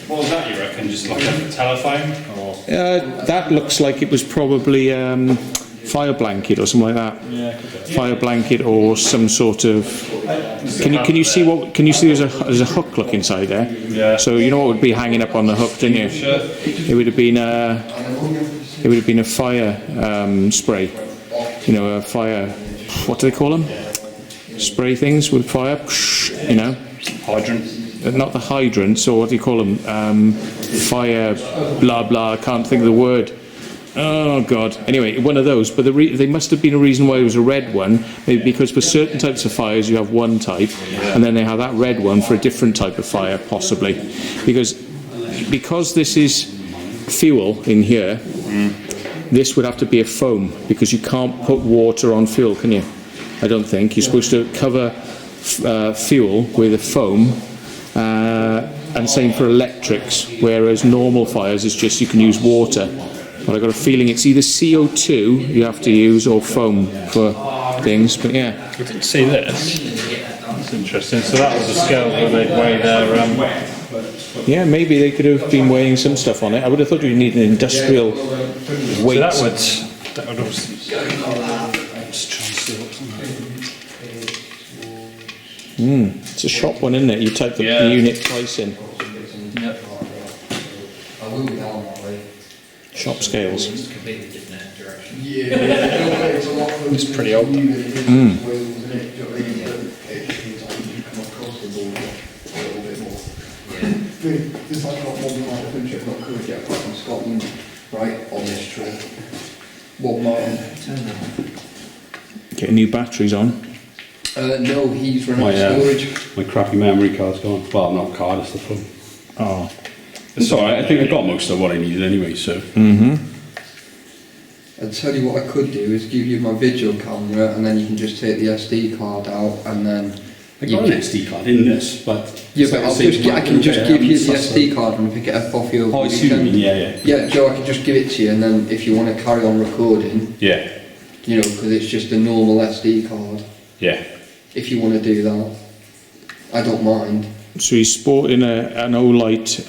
C: What was that, you reckon? Just like a telephone? Or?
D: That looks like it was probably fire blanket or something like that.
C: Yeah,
D: Fire blanket or some sort of. Can you see what? Can you see there's a hook look inside there?
C: Yeah.
D: So you know what would be hanging up on the hook, didn't you?
C: Sure.
D: It would have been a. It would have been a fire spray. You know, a fire. What do they call them? Spray things with fire. You know.
C: Hydrant.
D: Not the hydrants, or what do you call them? Fire, blah blah. I can't think of the word. Oh God. Anyway, one of those. But there must have been a reason why it was a red one. Maybe because for certain types of fires you have one type, and then they have that red one for a different type of fire, possibly. Because this is fuel in here. This would have to be a foam, because you can't put water on fuel, can you? I don't think. You're supposed to cover fuel with a foam. And same for electrics, whereas normal fires is just you can use water. But I've got a feeling it's either CO2 you have to use or foam for things. But yeah,
C: We didn't see this. That's interesting. So that was a scale where they'd weigh their.
D: yeah, maybe they could have been weighing some stuff on it. I would have thought you need an industrial weight.
C: So that would obviously. Just try and see what's on that.
D: It's a shop one, isn't it? You type the unit price in.
A: I will be down that way.
D: Shop scales.
E: Completely different direction.
C: It's pretty old.
A: There's like not one part of the country I've not covered yet, apart from Scotland, right, on this trip. One mile.
D: Getting new batteries on.
A: No, he's run out of storage.
F: My crappy memory card's gone. Well, not card, it's the phone.
D: Oh.
F: It's alright, I think I got most of what I needed anyway, so.
A: I'll tell you what I could do is give you my video camera, and then you can just take the SD card out, and then
F: I got an SD card in this, but.
A: yeah, but I can just give you the SD card and pick it up off your.
F: Oh, I see what you mean, yeah.
A: Yeah, Joe, I can just give it to you, and then if you want to carry on recording,
F: Yeah,
A: you know, because it's just a normal SD card.
F: yeah.
A: If you want to do that, I don't mind.
D: So he's sporting an Olight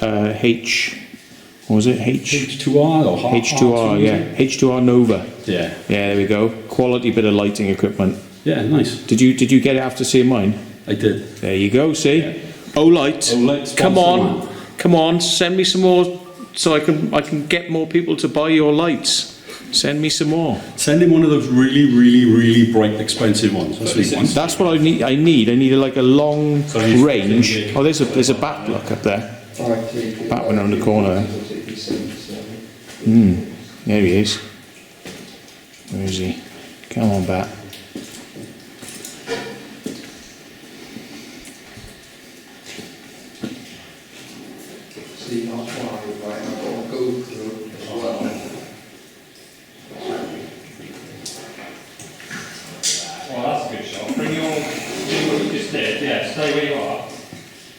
D: what was it?
F: H2R or
D: H2R, yeah. H2R Nova.
F: Yeah.
D: Yeah, there we go. Quality bit of lighting equipment.
F: Yeah, nice.
D: Did you get it after seeing mine?
F: I did.
D: There you go, see? Olight.
F: Olight,
D: Come
F: sponsor
D: on. Come on, send me some more so I can get more people to buy your lights. Send me some more.
F: Send him one of those really, really, really bright, expensive ones. That's what he wants.
D: That's what I need. I need like a long range. Oh, there's a bat block up there. Bat went around the corner. There he is. Where is he? Come on, bat.
A: See, that's why, right, I've got a GoPro as well.
C: Well, that's a good shot. Bring your. Do what you just did. Yeah, stay where you are.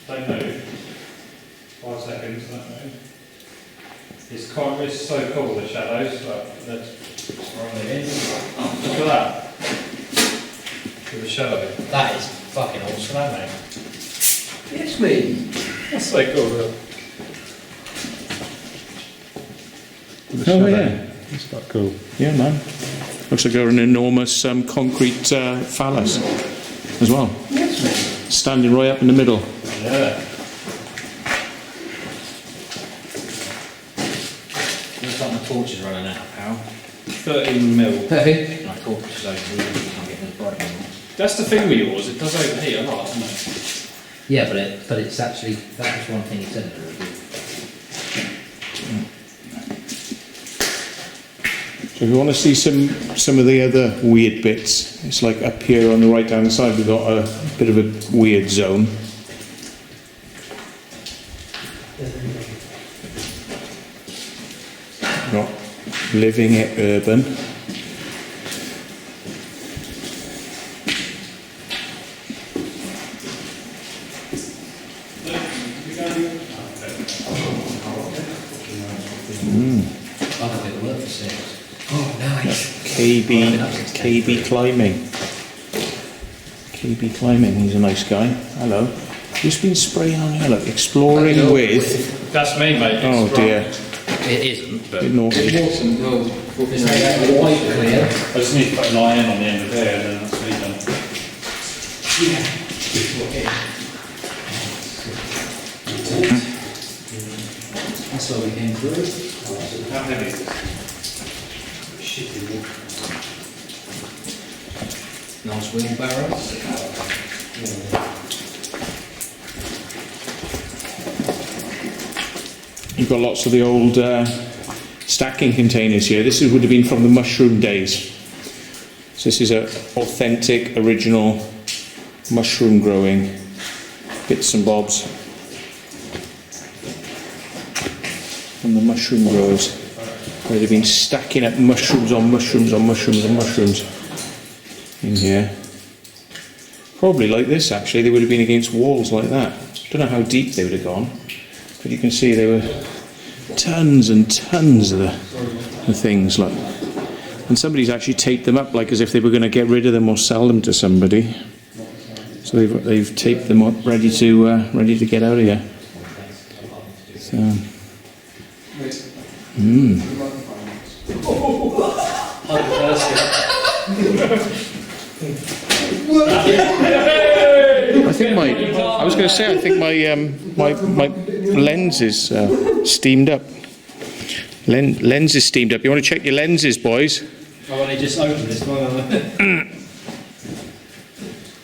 C: Don't move. 5 seconds, don't move. It's quite, it's so cool, the shadows, but let's roll it in. Look at that. Look at the shadow.
E: That is fucking awesome, isn't it?
A: Yes, mate.
C: That's so cool, look.
D: Oh yeah, that's quite cool. Yeah, man. Looks like an enormous concrete phallus as well.
A: Yes, mate.
D: Standing right up in the middle.
C: Yeah.
E: Looks like my torch is running out of power.
C: 13 mil.
A: Hey.
E: My torch is overheating, I can't get as bright anymore.
C: That's the thing with yours, it does overheat a lot, doesn't it?
E: Yeah, but it's actually, that was one thing he said.
D: So if you want to see some of the other weird bits, it's like up here on the right hand side we've got a bit of a weird zone. Got living it urban.
E: I've got a bit of work for sales.
A: Oh, nice.
D: KB climbing. KB climbing, he's a nice guy. Hello. Who's been spraying on here? Look, exploring with.
C: That's me, mate.
D: Oh dear.
E: It isn't, but
D: Bit naughty.
A: It wasn't, no.
E: it's made out of white clear.
C: I just need to put an iron on the end of there and then that's me done.
E: That's where we came through.
C: How heavy is this?
E: Nice wheelbarrows.
D: You've got lots of the old stacking containers here. This would have been from the mushroom days. So this is an authentic, original mushroom growing bits and bobs from the mushroom growers, where they've been stacking up mushrooms on mushrooms on mushrooms on mushrooms in here. Probably like this actually, they would have been against walls like that. Don't know how deep they would have gone, but you can see there were tons and tons of the things like. And somebody's actually taped them up like as if they were going to get rid of them or sell them to somebody. So they've taped them up ready to get out of here. So. I think my lens is steamed up. Lens is steamed up. You want to check your lenses, boys?
E: Oh, well, they just opened this one.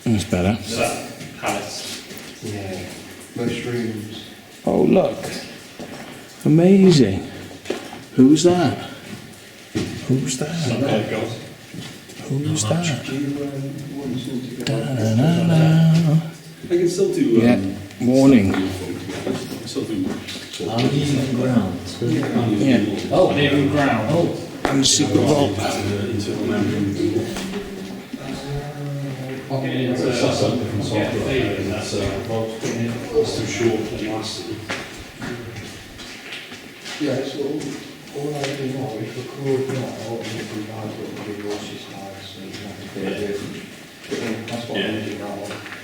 D: That's better.
C: Is that pallets?
A: Yeah. Mushrooms.
D: Oh, look. Amazing. Who's that? Who's that? Who's that?
A: Do you want us to go?
D: Da-da-da-da.
F: I can still do.
D: Yeah, warning.
F: Still do.
E: Uneven ground.
D: Yeah.
E: Oh,
C: Uneven ground.
E: Oh,
D: And super vault.
F: Internal memory. It's too short and lasting.
A: Yeah, so all I do now is record now, and if we have got the resources slides, so you can have a bit of that's what I'm doing now.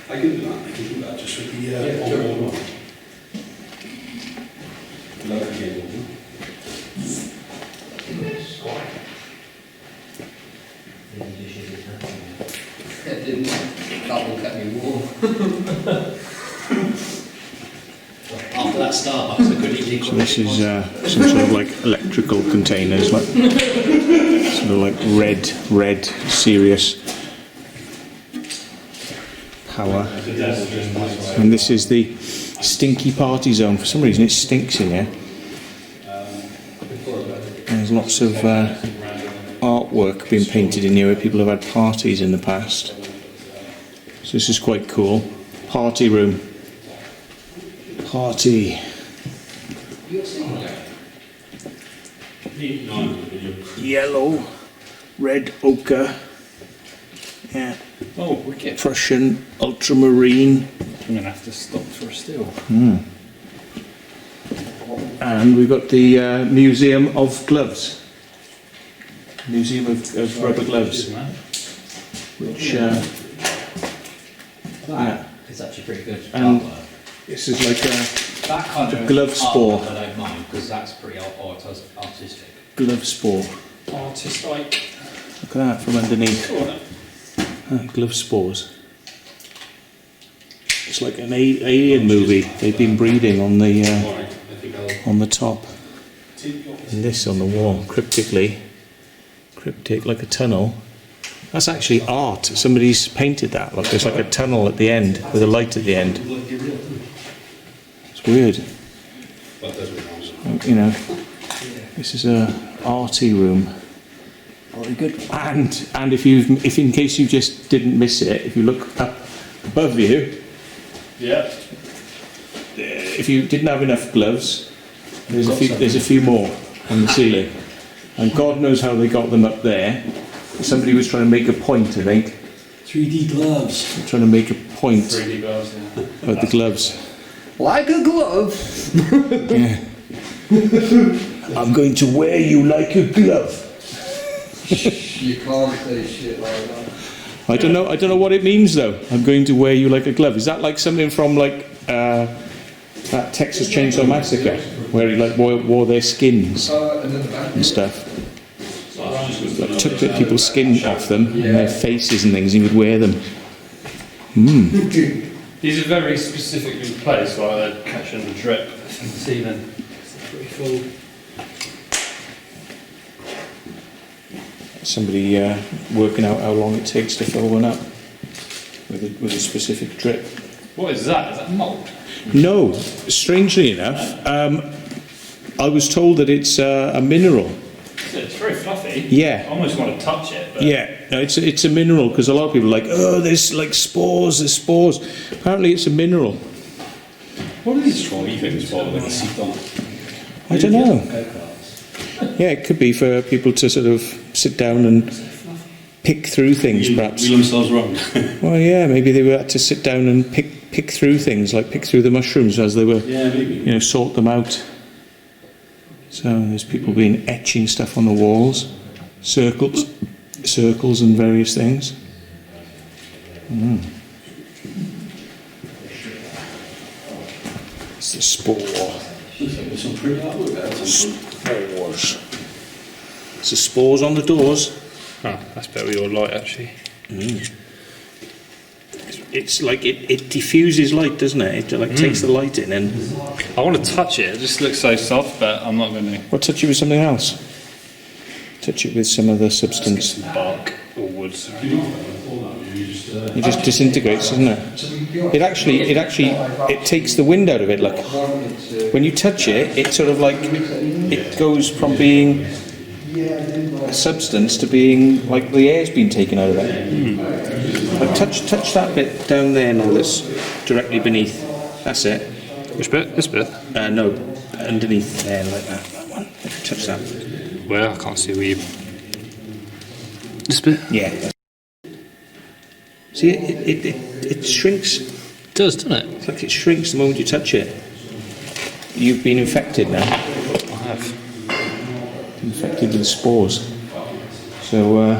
F: I can do that just with the on lower cable.
A: It didn't, that will get me warm.
E: after that Starbucks, I couldn't eat
D: So this is some sort of like electrical containers, like sort of like red, serious power. And this is the stinky party zone. For some reason, it stinks in here. There's lots of artwork being painted in here where people have had parties in the past. So this is quite cool. Party room. Party. Yellow, red ochre. Yeah.
C: Oh, wicked.
D: Prussian ultramarine.
C: I'm going to have to stop for a still.
D: And we've got the Museum of Gloves. Museum of Rubber Gloves. Which, yeah.
E: It's actually pretty good.
D: And
E: artwork.
D: this is like
E: That kind
D: a
E: of
D: glove spore.
E: artwork I don't mind because that's pretty artistic.
D: glove spore.
G: Artist-like.
D: Look at that from underneath. Glove spores. It's like an alien movie. They've been breeding on the top. And this on the wall, cryptic like a tunnel. That's actually art. Somebody's painted that. Look, there's like a tunnel at the end with a light at the end. It's weird. You know, this is a arty room. Very good. And if in case you just didn't miss it, if you look up above you,
C: Yeah.
D: if you didn't have enough gloves, there's a few more on the ceiling. And God knows how they got them up there. Somebody was trying to make a point, I think.
F: 3D gloves.
D: Trying to make a point
C: 3D gloves, yeah.
D: about the gloves.
A: Like a glove.
D: Yeah. I'm going to wear you like a glove.
A: You can't say shit like that.
D: I don't know what it means though. I'm going to wear you like a glove. Is that like something from like that Texas Chainsaw Massacre, where he like wore their skins and stuff? Like, took the people's skin off them and their faces and things, and he would wear them.
C: These are very specifically placed while they're catching the drip from the ceiling. Pretty cool.
D: Somebody working out how long it takes to fill one up with a specific drip.
C: What is that? Is that mould?
D: No, strangely enough, I was told that it's a mineral.
C: It's very fluffy.
D: Yeah.
C: I almost want to touch it. But
D: Yeah, no, it's a mineral, because a lot of people are like, oh, there's like spores. Apparently it's a mineral.
F: What are these for? You think it's for like a seat on?
D: I don't know. Yeah, it could be for people to sort of sit down and pick through things, perhaps.
F: Wheel themselves wrong.
D: Well, yeah, maybe they had to sit down and pick through things, like pick through the mushrooms as they were,
F: Yeah, maybe.
D: sort them out. So there's people been etching stuff on the walls, circles and various things. It's the spore.
F: Some pretty artwork there.
D: Spores. It's the spores on the doors.
C: Oh, that's better with your light actually.
D: It's like it diffuses light, doesn't it? It like takes the light in and...
C: I want to touch it. It just looks so soft, but I'm not going to.
D: Well, touch it with something else. Touch it with some other substance.
C: Bark or wood.
D: It just disintegrates, doesn't it? It takes the wind out of it. Look, when you touch it, it sort of like it goes from being a substance to being like the air's been taken out of it. Like touch that bit down there now. That's directly beneath. That's it.
C: Which bit? This bit?
D: No, underneath there, like that. That one. Touch that.
C: Well, I can't see where you. This bit?
D: Yeah. See, it shrinks.
C: It does, doesn't it?
D: It's like it shrinks the moment you touch it. You've been infected now.
C: I have.
D: Infected with spores. So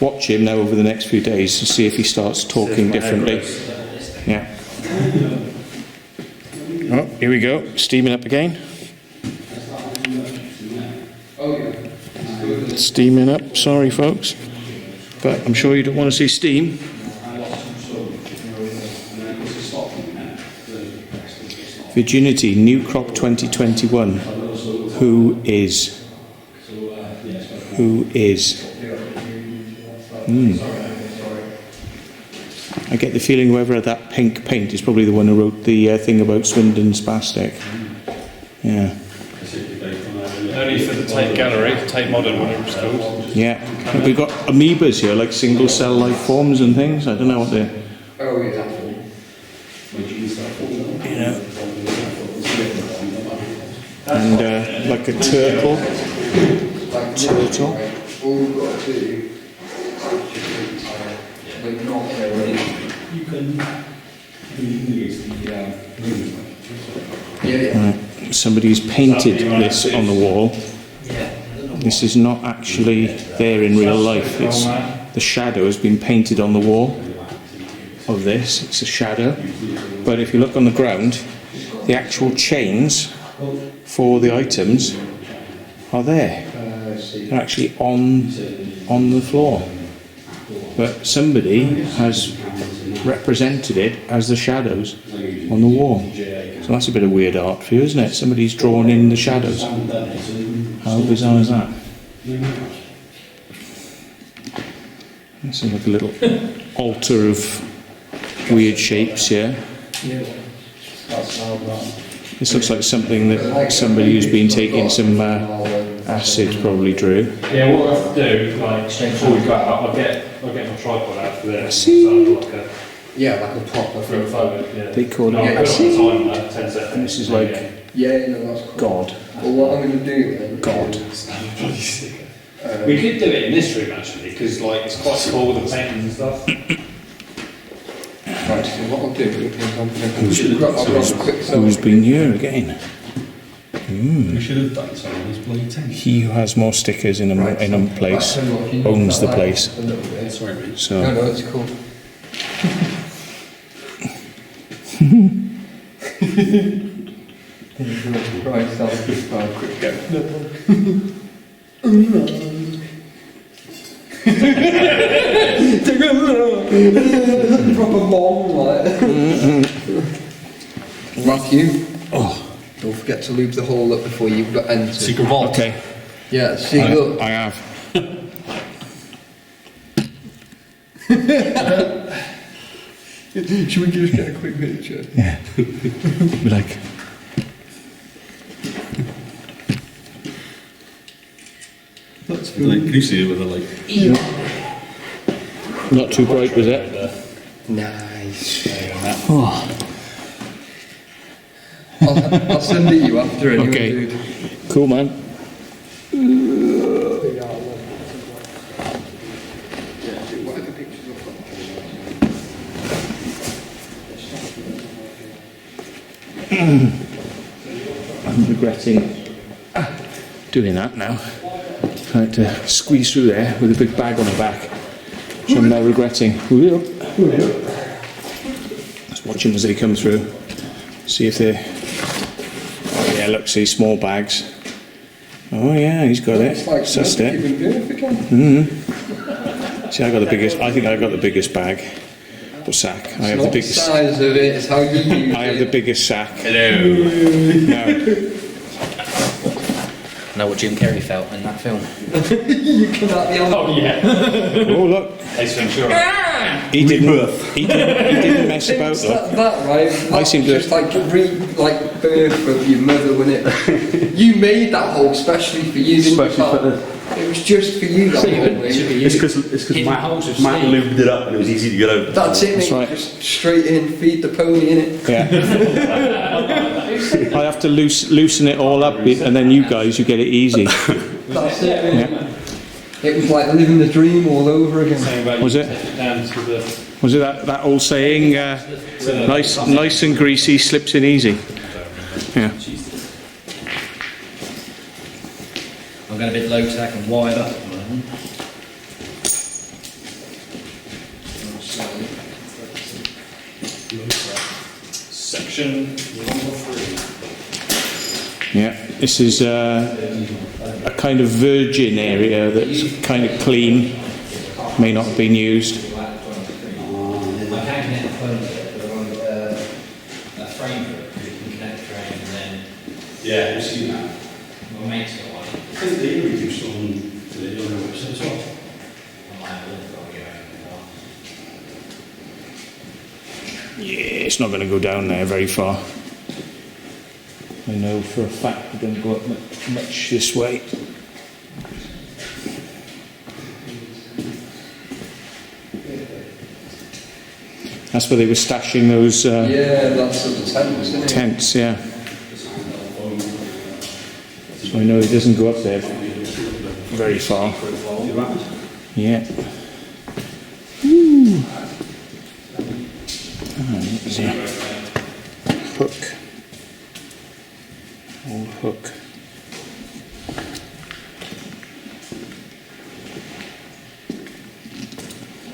D: watch him now over the next few days and see if he starts talking differently. Yeah. Oh, here we go. Steaming up again. Steaming up. Sorry, folks. But I'm sure you don't want to see steam. Virginity, new crop 2021. Who is? I get the feeling whoever had that pink paint is probably the one who wrote the thing about Swindon Spastic. Yeah.
C: Only for the Tate Gallery, Tate Modern, whatever it's called.
D: Yeah. And we've got amoebas here, like single cell life forms and things. I don't know what they're...
A: Oh, yeah.
D: Yeah. And like a turtle. Turtle.
A: All we've got to do is we're not
F: You can use the
A: Yeah.
D: Right. Somebody's painted this on the wall. This is not actually there in real life. It's the shadow has been painted on the wall of this. It's a shadow. But if you look on the ground, the actual chains for the items are there. They're actually on the floor. But somebody has represented it as the shadows on the wall. So that's a bit of weird art for you, isn't it? Somebody's drawn in the shadows. How bizarre is that? It's like a little altar of weird shapes here. This looks like something that somebody who's been taking some acid probably drew.
C: Yeah, what I have to do, like, before we go out, I'll get my tripod out for this.
D: See?
C: So like a
A: Yeah, like a proper
C: for a photo, yeah.
D: They call
C: No,
D: it.
C: I'll put it on the timer, 10 seconds.
D: And this is like
A: Yeah, no, that's cool.
D: God.
A: Well, what I'm going to do then...
D: God.
C: We could do it in this room actually, because like it's quite cool with the paintings and stuff.
A: Right, so what I'll do is I'm going to grab a quick
D: Who's been here again?
F: We should have done some of this bloody tent.
D: He who has more stickers in a place owns the place.
F: Sorry, mate.
D: So
A: No, it's cool. Right, so I'll just have a quick go. Proper bomb, like. Matthew.
D: Oh.
A: Don't forget to lube the hole up before you enter.
F: Secret vault.
D: Okay.
A: Yeah, see, look.
D: I have.
A: Should we just get a quick picture?
D: Yeah. Be like.
F: That's like, can you see it with a like?
D: Not too bright, was it?
A: Nice.
D: Oh.
A: I'll send it you after anyway,
D: Okay.
A: dude.
D: Cool, man. I'm regretting doing that now. Trying to squeeze through there with a big bag on the back, which I'm now regretting. Just watch them as they come through. See if they're... Oh yeah, look, see, small bags. Oh yeah, he's got it.
A: It's like
D: Sussed it.
A: giving birth again.
D: See, I got the biggest. I think I got the biggest bag or sack. I have the
A: Not the
D: biggest.
A: size of it, it's how you use
D: I have
A: it.
D: the biggest sack.
E: Hello.
D: No.
E: I know what Jim Carrey felt in that film.
A: You come out the other.
C: Oh yeah.
D: Oh look,
C: Ace Ventura.
D: he didn't mess about
A: It's
D: though.
A: that, right?
D: I seem to-
A: just like birth of your mother, wasn't it? You made that hole specially for you, didn't
F: Especially
A: you?
F: for
A: Pal? It was just for you, that whole way.
F: It's because Matt lubed it up and it was easy to get over.
A: That's it, mate.
D: right.
A: Just straight in, feed the pony, innit?
D: Yeah. I have to loosen it all up, and then you guys, you get it easy.
A: That's it, innit?
D: Yeah.
A: It was like living the dream all over again.
C: Saying about
D: Was
C: you
D: it?
C: take it down to the
D: Was it that old saying? Nice and greasy slips in easy. Yeah.
E: I'm going a bit low tack and wide up.
C: section number 3.
D: Yeah. This is a kind of virgin area that's kind of clean, may not have been used.
E: I can connect the phone to it, but I want that frame for it, because you can connect the frame and then
F: Yeah, I've seen that.
E: my mate's got one.
F: I think they reduced on the website as well.
E: I might have a look, I'll get it.
D: Yeah, it's not going to go down there very far. I know for a fact it don't go up much this way. That's where they were stashing those
A: Yeah, that's the tents, isn't it?
D: tents, yeah. So I know it doesn't go up there very far. Yeah. Ooh. Oh, what is it? Hook. hook.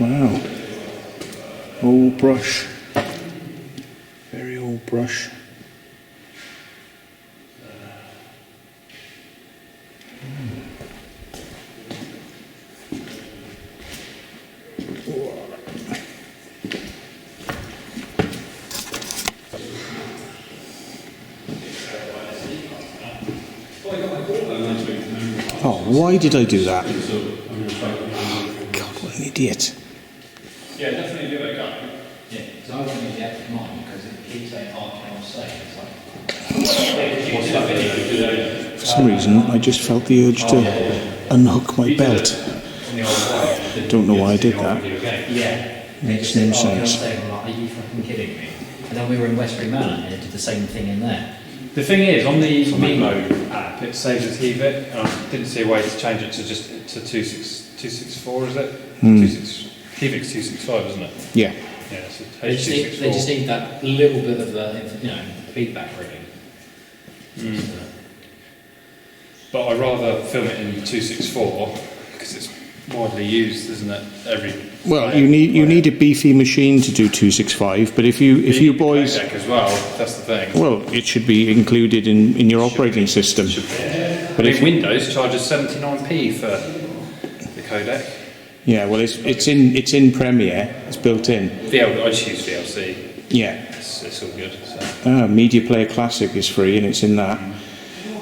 D: Wow. Old brush. Very old brush. Oh, why did I do that? God, what an idiot.
C: Yeah, definitely give it a go.
E: Yeah, because I won't use the app of mine because it keeps saying, oh, can I say? It's like,
C: What's that video?
D: For some reason, I just felt the urge to unhook my belt. Don't know why I did that.
E: yeah.
D: Makes no
E: Oh,
D: sense.
E: I'm like, are you fucking kidding me? And then we were in Westbury Manor and it did the same thing in there.
C: The thing is, on the Memo app, it saves as Heavit, and I didn't see a way to change it to just to 264, is it? 26, Heavit's 265, isn't it?
D: Yeah.
C: Yeah, so
E: They just need that little bit of feedback really.
C: But I'd rather film it in 264 because it's widely used, isn't it?
D: Well, you need a beefy machine to do 265, but if you boys,
C: codec as well, that's the thing.
D: well, it should be included in your operating system.
C: But if Windows charges 79p for the codec.
D: Yeah, well, it's in Premiere. It's built in.
C: I just use VLC.
D: Yeah.
C: It's all good. So.
D: Media Player Classic is free, and it's in that.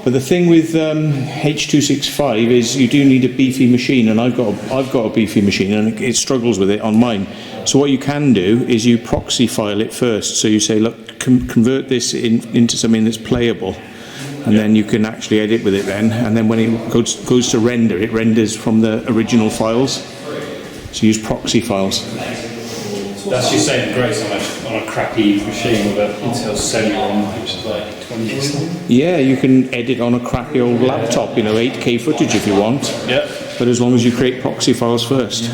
D: But the thing with H265 is you do need a beefy machine, and I've got a beefy machine, and it struggles with it on mine. So what you can do is you proxy file it first. So you say, look, convert this into something that's playable, and then you can actually edit with it then. And then when it goes to render, it renders from the original files. So use proxy files.
C: That's your saving grace on a crappy machine with an Intel Celeron, which is like 20 years old.
D: Yeah, you can edit on a crappy old laptop, 8K footage if you want.
C: Yeah.
D: But as long as you create proxy files first.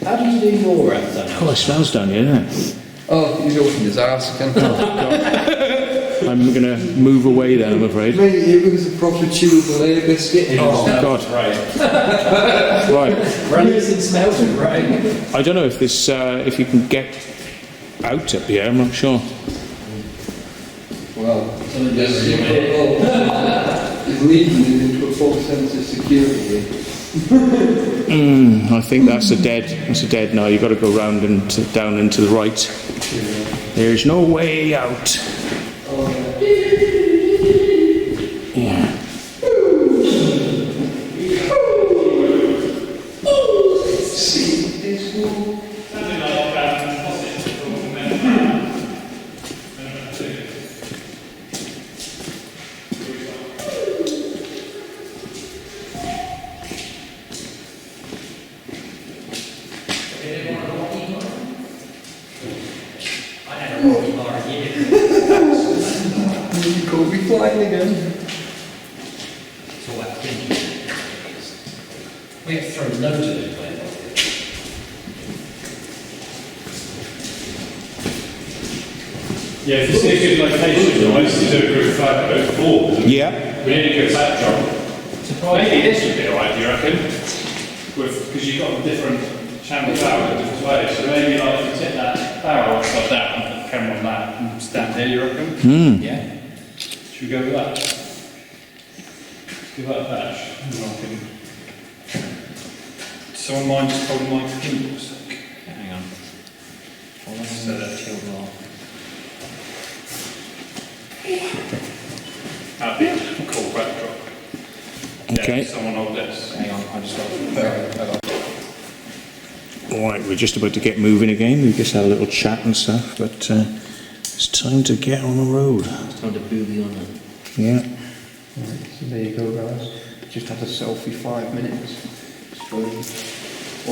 E: How do you do your app then?
D: Oh, it smells down here, doesn't it?
A: Oh, he's opened his arse again.
D: I'm going to move away then, I'm afraid.
A: Mate, it was a proper chewable air biscuit.
D: Oh, God. Right.
E: Branderson smells it, right?
D: I don't know if this, if you can get out up here, I'm not sure.
A: Well, he's leading it into a false sense of security.
D: I think that's a dead now. You've got to go round and down and to the right. There's no way out. Yeah.
A: You caught me flying again.
E: So what thinking we have to throw loads of it away.
C: Yeah, if you see a good location, right, to do a group photo,
D: Yeah.
C: we need a good backdrop. Maybe this would be alright, do you reckon? Because you've got a different channel tower in different ways. So maybe like if you take that barrel upside down, put the camera on that, and stand here, you reckon?
E: Yeah.
C: Should we go with that? Give that a bash. Someone mind just holding my computer for a sec?
E: Hang on.
C: So that that'd be a cool backdrop.
D: Okay.
C: Yeah, someone hold this.
E: Hang on, I just got
D: Right, we're just about to get moving again. We just had a little chat and stuff, but it's time to get on the road.
E: It's time to booby on it.
D: Yeah.
A: Right, so there you go, guys. Just had a selfie 5 minutes. So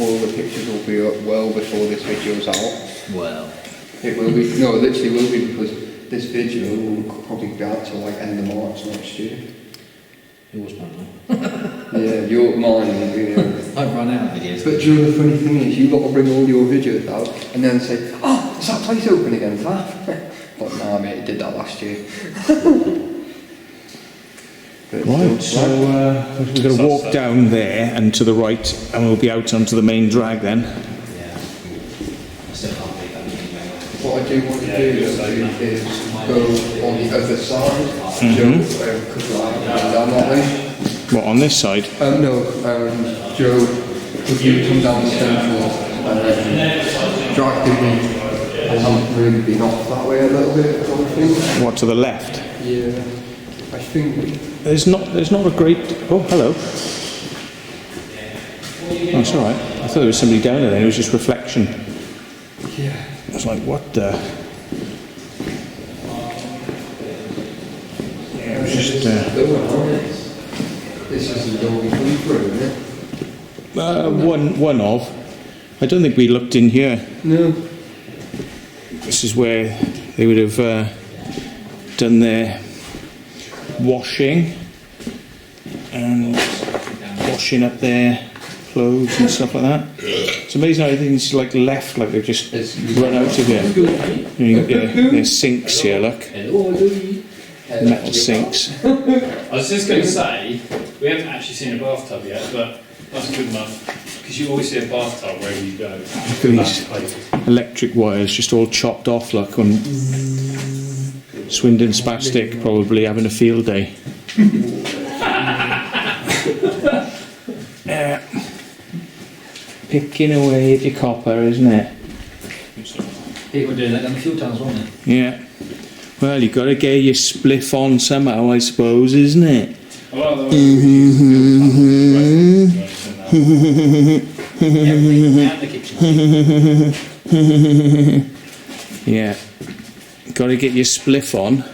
A: all the pictures will be up well before this video's out.
E: Well.
A: It will be, no, it literally will be, because this video will probably be out till like end of March next year.
E: Yours might not.
A: Yeah, mine will be.
E: I've run out of videos.
A: But do you know the funny thing is, you've got to bring all your videos out and then say, oh, is that place open again, Taff? But no, mate, it did that last year. But
D: Right, so we're going to walk down there and to the right, and we'll be out onto the main drag then.
E: Yeah. I still can't believe that.
A: what I do want to do is go on the other side. Joe, could like down that way.
D: What, on this side?
A: No, Joe, could you come down the central drive to me? I haven't really been off that way a little bit, I think.
D: What, to the left?
A: Yeah, I think.
D: There's not a great... Oh, hello. Oh, it's all right. I thought there was somebody down there then. It was just reflection.
A: Yeah.
D: I was like, what the... Yeah, it was just...
A: This is the door we come through, isn't it?
D: One of. I don't think we looked in here.
A: No.
D: This is where they would have done their washing and washing up their clothes and stuff like that. It's amazing how everything's like left, like they've just run out of here. You got there's sinks here, look. Metal sinks.
C: I was just going to say, we haven't actually seen a bathtub yet, but that's good enough. Because you always see a bathtub wherever you go.
D: Look at these electric wires just all chopped off, like on Swindon Spastic, probably having a field day. Picking away at your copper, isn't it?
E: People doing that on the fuel tunnels, weren't they?
D: Yeah. Well, you've got to get your spliff on somehow, I suppose, isn't it?
C: Well,
E: And the kitchen.
D: Yeah. Got to get your spliff on.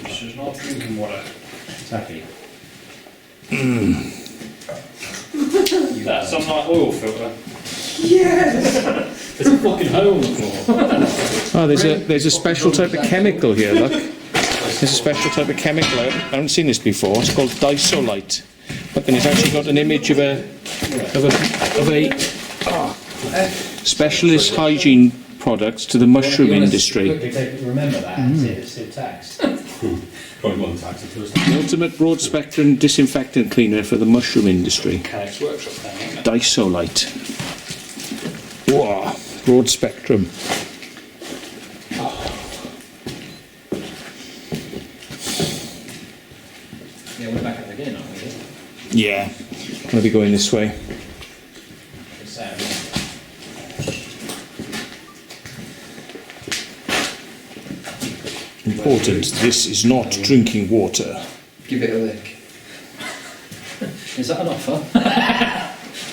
C: she's not drinking water.
E: Taffy.
C: That's some like oil filter.
E: There's a fucking hole on the floor.
D: Oh, there's a special type of chemical here, look. There's a special type of chemical. I haven't seen this before. It's called disolite. Look, and it's actually got an image of a specialist hygiene products to the mushroom industry.
E: Remember that, it's still taxed.
F: Probably one tax at first.
D: The ultimate broad spectrum disinfectant cleaner for the mushroom industry.
C: Canucks workshop down there.
D: Disolite. Wow, broad spectrum.
E: Yeah, we're back at the beginning, aren't we?
D: Yeah, I'm going to be going this way. Important, this is not drinking water.
A: Give it a lick.
E: Is that an offer?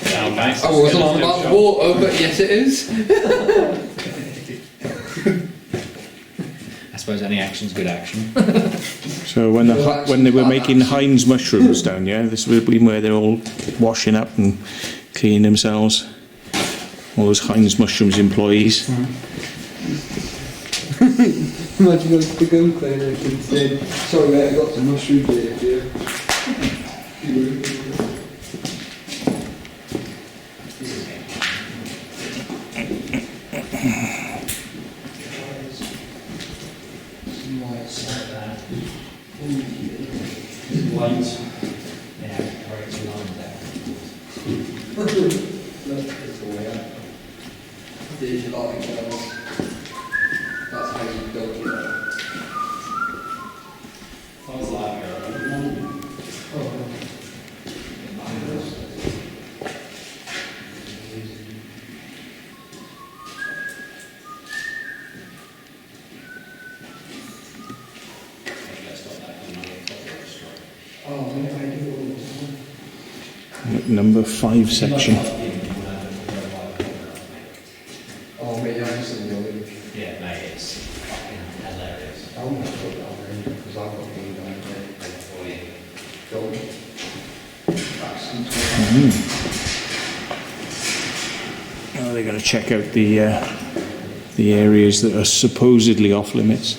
C: Down back.
A: I wasn't on about the water, but yes it is.
E: I suppose any action's good action.
D: So when they were making Heinz mushrooms down here, this would be where they're all washing up and cleaning themselves. All those Heinz mushrooms employees.
A: Imagine going to the gun cleaner and saying, sorry mate, I got some mushrooms here for you. That's how you build it.
D: Number 5 section.
A: Oh mate, I'm just in the league.
E: Yeah, mate, it's fucking hilarious.
A: I want to go down there because I've got to be down there. Go.
D: Oh, they're going to check out the areas that are supposedly off limits.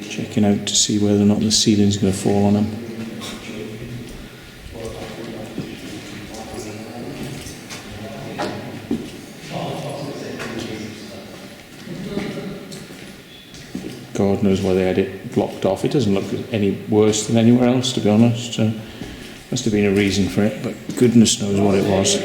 D: Checking out to see whether or not the ceiling's going to fall on them. God knows why they had it blocked off. It doesn't look any worse than anywhere else, to be honest. So must have been a reason for it, but goodness knows what it was.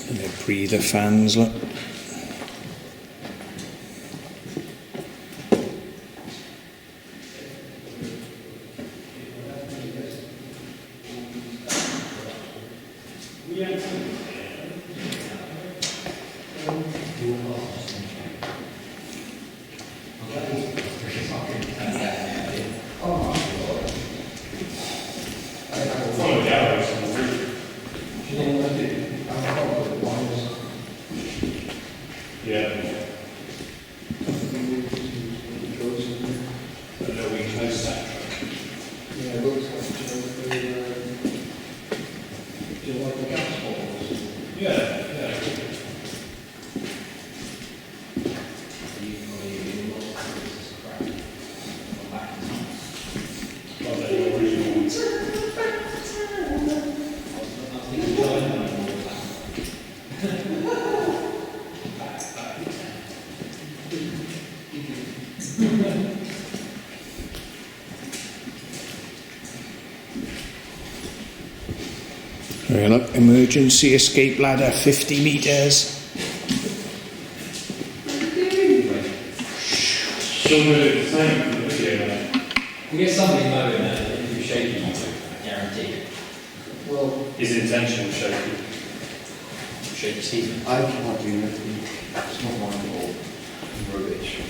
D: And they're breather fans, look. There, look, emergency escape ladder, 50 metres.
B: You get somebody mowing there that you're shaking on to, I guarantee.
A: Well,
C: His intention was shaky.
B: Shake his teeth.
A: I can't do anything. It's not my fault. I'm rubbish.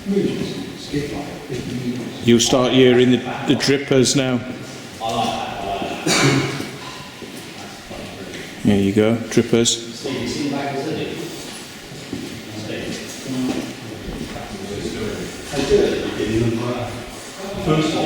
A: Emergency skip ladder, 50 metres.
D: You start hearing the drippers now.
B: I like that.
D: There you go, drippers.
B: Steve, you see the back of the city?
A: I do it.
F: First one.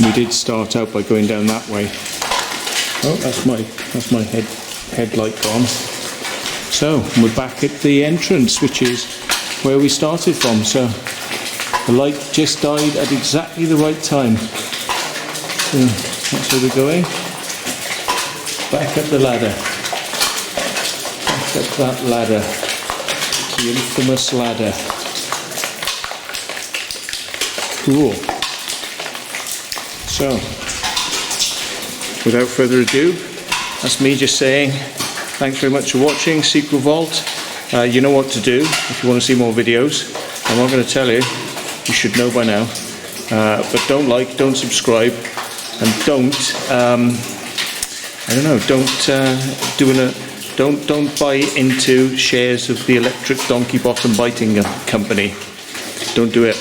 D: We did start out by going down that way. Oh, that's my headlight gone. So we're back at the entrance, which is where we started from. So the light just died at exactly the right time. So that's where we're going. Back up the ladder. Back up that ladder. The infamous ladder. Cool. So, without further ado, that's me just saying thanks very much for watching Secret Vault. You know what to do if you want to see more videos. I'm not going to tell you, you should know by now. But don't like, don't subscribe, and don't don't buy into shares of the electric donkey bottom biting company. Don't do it.